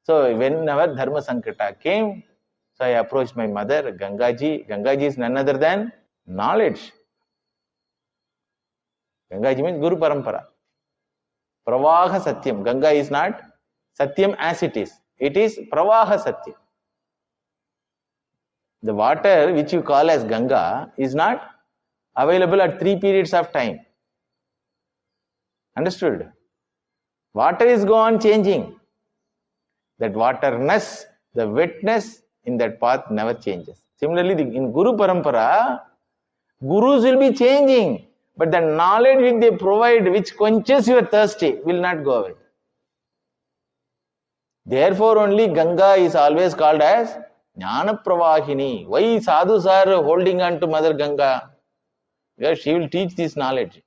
So whenever Dharma Sankata came, so I approached my mother, Gangaji. Gangaji is none other than knowledge. Gangaji means Guru Parampara. Pravaha Satyam. Ganga is not Satyam as it is. It is Pravaha Satyam. The water which you call as Ganga is not available at 3 periods of time. Understood? Water is go on changing. That waterness, the wetness in that path never changes. Similarly, in Guru Parampara, Gurus will be changing, but the knowledge which they provide, which quenches your thirsty, will not go away. Therefore, only Ganga is always called as Jnana Pravahini. Why sadhus are holding on to Mother Ganga? Because she will teach this knowledge.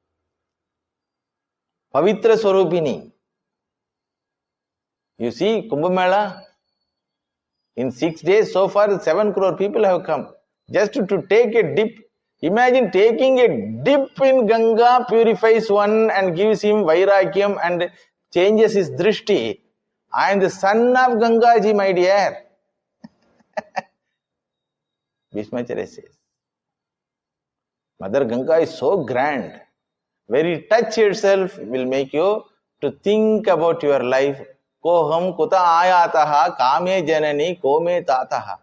Pavitra Swarupini. You see, Kumbh Mela, in 6 days so far, 7 crore people have come just to take a dip. Imagine taking a dip in Ganga purifies one and gives him Vairagyam and changes his Drishti. I am the son of Ganga ji, my dear. Bhishmacharya says. Mother Ganga is so grand. Very touch itself will make you to think about your life. Koham kuta ayataha kame janani kome tataha.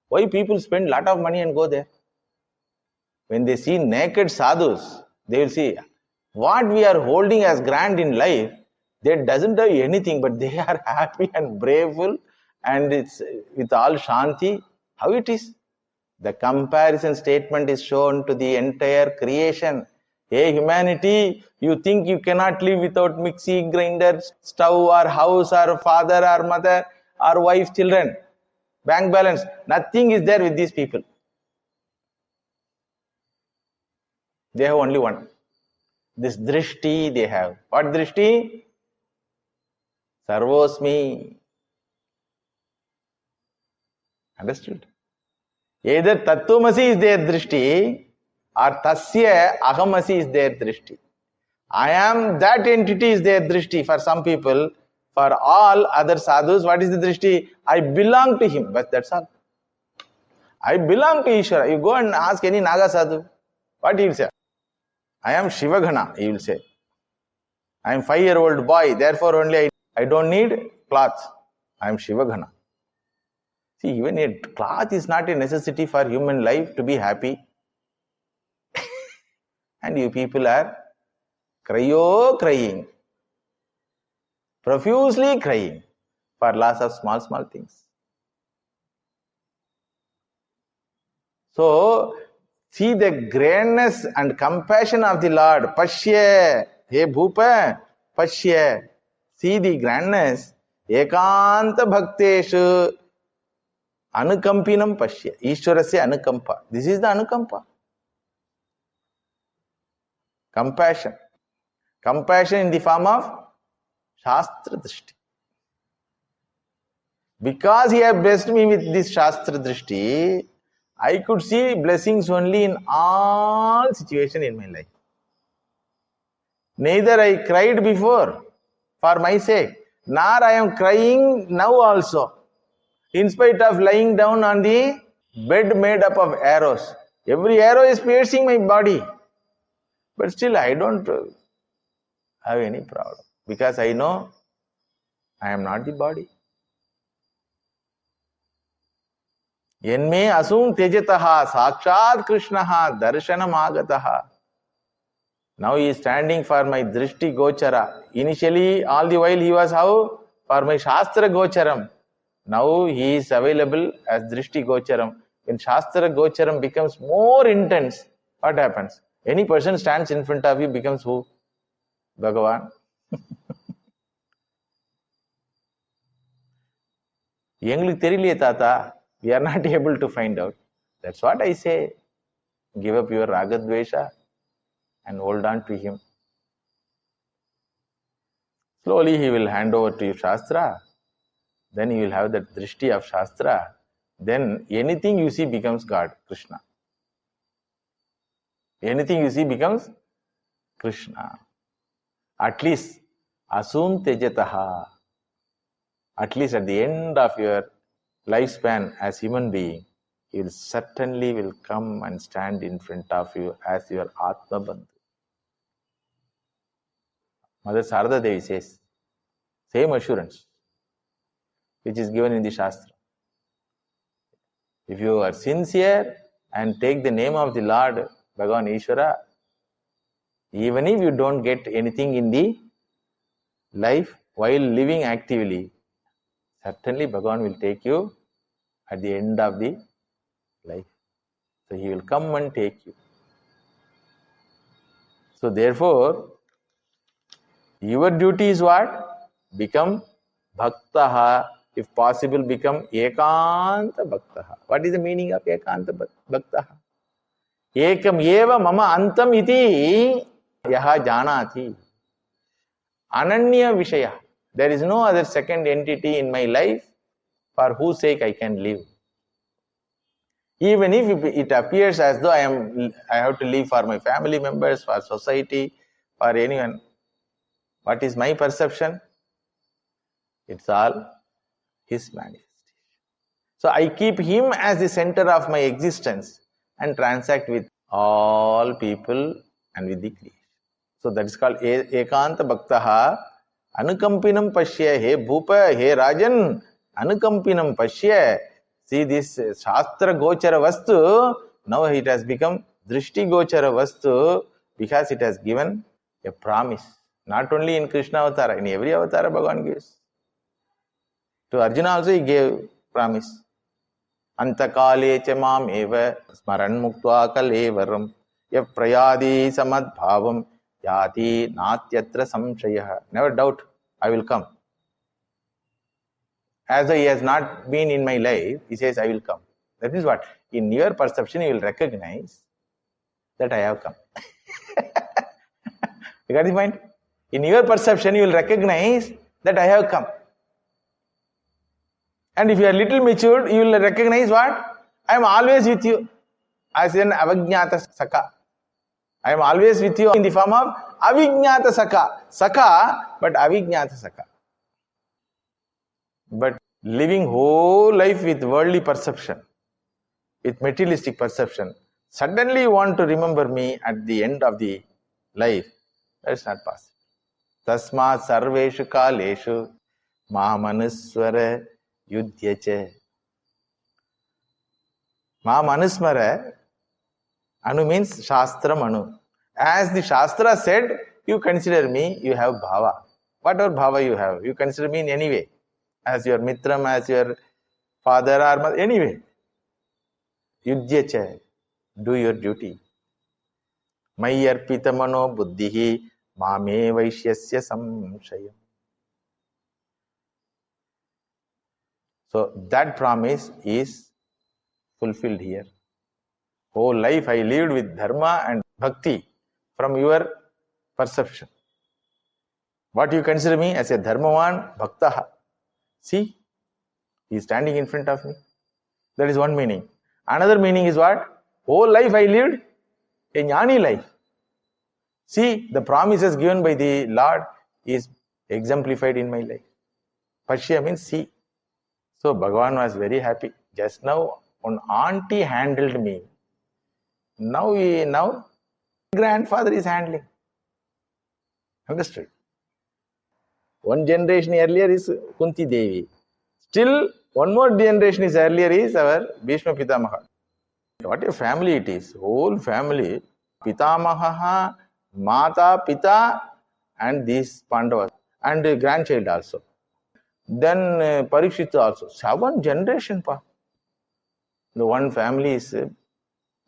Why people spend lot of money and go there? When they see naked sadhus, they will see what we are holding as grand in life. They doesn't have anything, but they are happy and braveful, and it's with all shanti. How it is? The comparison statement is shown to the entire creation. Hey humanity, you think you cannot live without mixie, grinder, stove or house or father or mother or wife, children, bank balance. Nothing is there with these people. They have only one. This Drishti they have. What Drishti? Sarvosmi. Understood? Either Tattvamasi is their Drishti or Tasya Ahamasi is their Drishti. I am that entity is their Drishti for some people. For all other sadhus, what is the Drishti? I belong to him. But that's all. I belong to Ishvara. You go and ask any Naga sadhu. What he will say? I am Shivagana, he will say. I am 5-year-old boy, therefore only I don't need clothes. I am Shivagana. See, even a cloth is not a necessity for human life to be happy. And you people are crying, profusely crying for loss of small things. So, see the grandness and compassion of the Lord. Pashya, he Bhupa, Pashya. See the grandness. Ekanta bhakteshu anukampinam Pashya. Ishwarasya anukampa. This is the anukampa. Compassion. Compassion in the form of Shaastra Drishti. Because he has blessed me with this Shaastra Drishti, I could see blessings only in all situations in my life. Neither I cried before for my sake, nor I am crying now also. In spite of lying down on the bed made up of arrows. Every arrow is piercing my body. But still I don't have any problem. Because I know I am not the body. Yenme asum tejataha sakshat krishnaha darshanam agataha. Now he is standing for my drishti gochara. Initially, all the while he was how? For my shastra gocharam. Now he is available as drishti gocharam. When shastra gocharam becomes more intense, what happens? Any person stands in front of you becomes who? Bhagavan. எங்களுக்கு தெரியலையே தாத்தா. We are not able to find out. That's what I say. Give up your ragadvesha and hold on to him. Slowly he will hand over to you Shastra. Then you will have that drishti of Shastra. Then anything you see becomes God, Krishna. Anything you see becomes Krishna. At least asum tejataha. At least at the end of your lifespan as human being, he will certainly will come and stand in front of you as your Atma Bandhu. Mother Sarada Devi says, same assurance which is given in the Shastra. If you are sincere and take the name of the Lord, Bhagavan Ishvara, even if you don't get anything in the life while living actively, certainly Bhagavan will take you at the end of the life. So he will come and take you. So therefore, your duty is what? Become bhaktaha. If possible, become ekanta bhaktaha. What is the meaning of ekanta bhaktaha? Ekam eva mama antam iti yaha janati. Ananya vishaya. There is no other second entity in my life for whose sake I can live. Even if it appears as though I have to live for my family members, for society, for anyone. What is my perception? It's all his manifestation. So I keep him as the center of my existence and transact with all people and with the creation. So that is called ekanta bhaktaha anukampinam pashya. He bhupa, he rajan, anukampinam pashya. See this Shaastra gochara vastu, now it has become Drishti gochara vastu because it has given a promise. Not only in Krishna Avatara, in every Avatara Bhagavan gives. To Arjuna also he gave promise. Antakale cha mam eva smaran muktva kalevaram yav prayadi samad bhavam yati natyatra samshayah. Never doubt, I will come. As though he has not been in my life, he says, I will come. That means what? In your perception, you will recognize that I have come. You got the point? In your perception, you will recognize that I have come. And if you are little matured, you will recognize what? I am always with you. As an avijñāta saka. I am always with you in the form of avijñāta saka. Saka, but avijñāta saka. But living whole life with worldly perception, with materialistic perception, suddenly you want to remember me at the end of the life. That's not possible. Tasmat sarveshu kaleshu mahamanusvara yudhyache. Mahamanusvara, anu means Shaastra manu. As the Shaastra said, you consider me, you have bhava. Whatever bhava you have, you consider me in any way. As your mitram, as your father or mother, anyway. Yudhyacha, do your duty. Mayarpita mano buddhihi mame vaishyasya samshayam. So that promise is fulfilled here. Whole life I lived with dharma and bhakti from your perception. What you consider me as a dharmavan bhaktaha. See, he is standing in front of me. That is one meaning. Another meaning is what? Whole life I lived a jnani life. See, the promises given by the Lord is exemplified in my life. Pashya means see. So Bhagavan was very happy. Just now, one auntie handled me. Now grandfather is handling. Understood? One generation earlier is Kunti Devi. Still, one more generation is earlier is our Bhishma Pitamaha. What a family it is. Whole family. Pitamaha, Mata, Pita and these Pandavas. And grandchild also. Then Parikshit also. 7 generation. The one family is a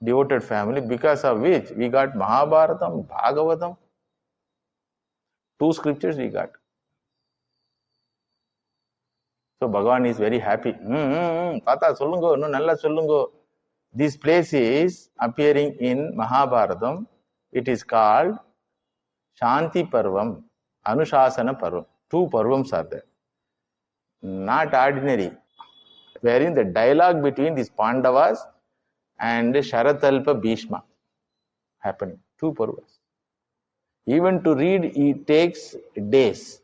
devoted family because of which we got Mahabharatam, Bhagavatam. 2 scriptures we got. So Bhagavan is very happy. Tata sollungo, no nalla sollungo. This place is appearing in Mahabharatam. It is called Shanti Parvam, Anushasana Parvam. 2 Parvams are there. Not ordinary. Wherein the dialogue between these Pandavas and Sharatalpa Bhishma happening. 2 Parvas. Even to read it takes days.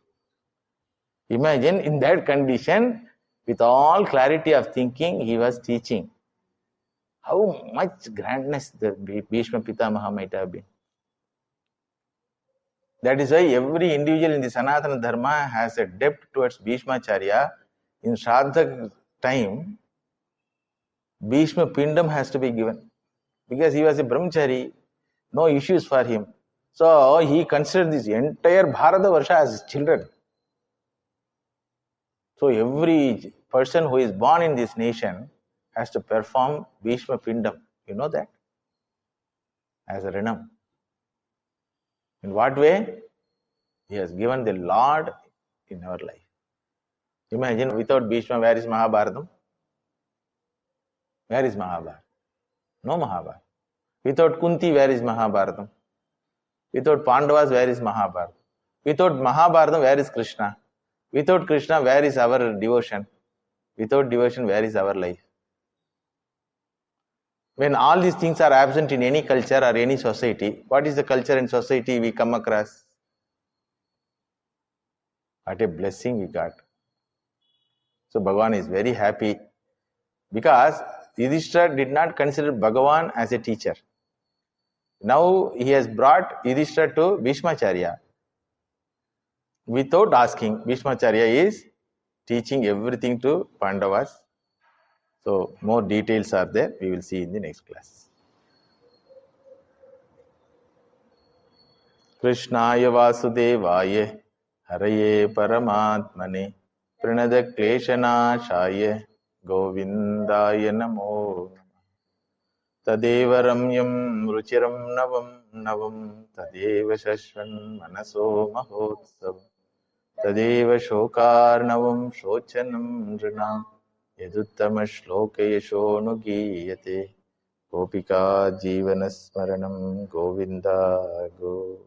Imagine in that condition, with all clarity of thinking, he was teaching. How much grandness the Bhishma Pitamaha might have been. That is why every individual in the Sanatana Dharma has a debt towards Bhishmacharya. In Shraddha time, Bhishma Pindam has to be given. Because he was a brahmachari, no issues for him. So he considered this entire Bharata Varsha as his children. So every person who is born in this nation has to perform Bhishma Pindam. You know that? As a Rinam. In what way? He has given the Lord in our life. Imagine without Bhishma, where is Mahabharatam? Where is Mahabharata? No Mahabharata. Without Kunti, where is Mahabharatam? Without Pandavas, where is Mahabharata? Without Mahabharatam, where is Krishna? Without Krishna, where is our devotion? Without devotion, where is our life? When all these things are absent in any culture or any society, what is the culture and society we come across? What a blessing we got. So Bhagavan is very happy because Yudhishthira did not consider Bhagavan as a teacher. Now he has brought Yudhishthira to Bhishmacharya. Without asking, Bhishmacharya is teaching everything to Pandavas. So more details are there. We will see in the next class. Krishnaya Vasudevaya Haraye Paramatmane Pranada Kleshanashaya Govindaya Namo Tadeva Ramyam Ruchiram Navam Navam Tadeva Shashvan Manaso Mahotsav Tadeva Shokarnavam Shochanam Nrinam Yaduttama Shloka Yashono Giyate Gopika Jivana Smaranam Govinda Go.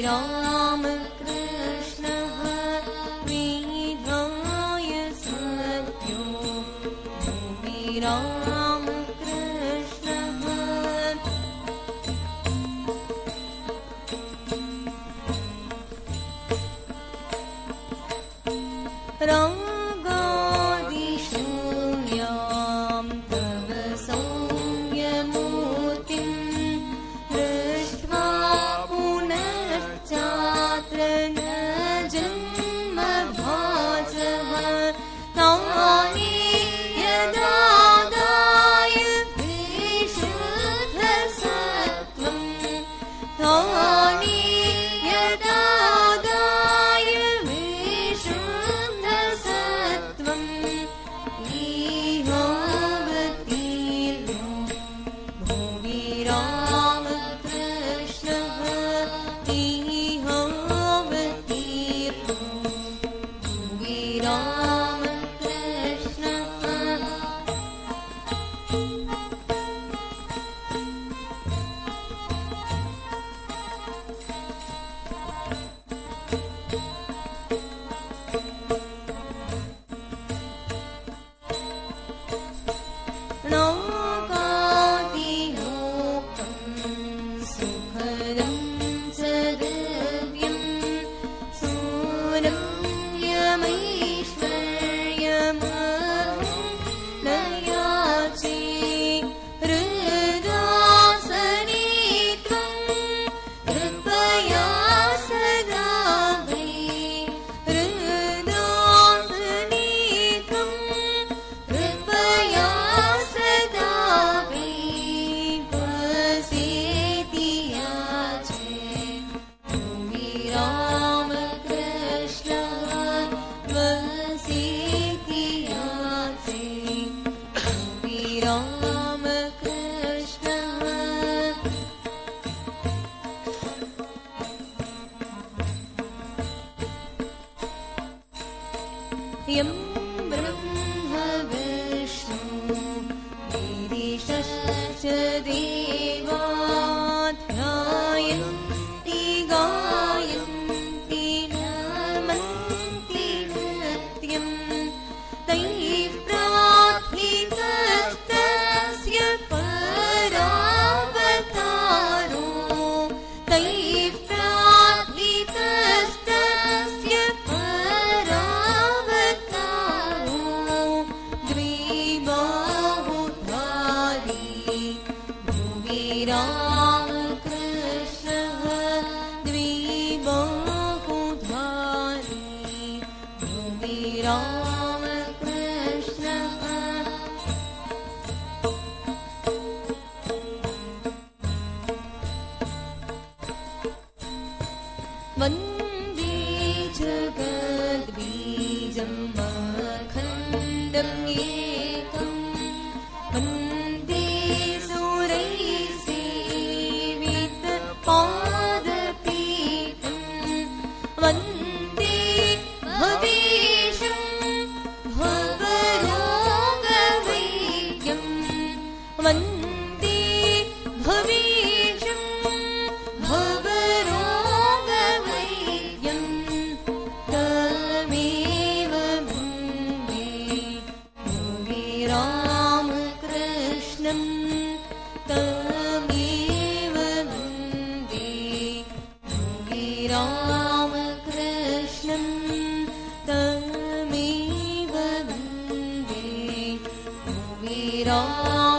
Ram Krishna रागादिशून्यां तव सौम्यमूर्तिं दृष्ट्वा पुनश्चात्र न जन्म भासः तानि यदादाय विशुद्धसत्त्वं तानि यदादाय विशुद्धसत्त्वं इहावतीर्णो भुवि रामकृष्णः इहावतीर्णो भुवि रामकृष्णः लोकादिलोकं सुखदं च दिव्यं सूरं यमैश्वर्यमहं न याचे हृदासने त्वं कृपया सदा वै हृदासने त्वं कृपया सदा वै वसेति याचे भुवि रामकृष्णः वसेति याचे भुवि रामकृष्णः यं ब्रह्म विष्णु गिरिशश्च देवात् ध्यायन्ति गायन्ति नमन्ति नित्यं तैः प्रार्थितस्तस्य परावतारो तैः प्रार्थितस्तस्य परावतारो द्विबाहुधारी भुवि रामकृष्णः द्विबाहुधारी भुवि रामकृष्णः वन्दे जगद्बीजं अखण्डम् एकं वन्दे सुरैः सेवितपादपीठं वन्दे भवेशं भवरोगवैद्यं वन्दे भवेशं भवरोगवैद्यं तमेव वन्दे भुवि रामकृष्णं तमेव वन्दे भुवि रामकृष्णं तमेव वन्दे भुवि रामकृष्णं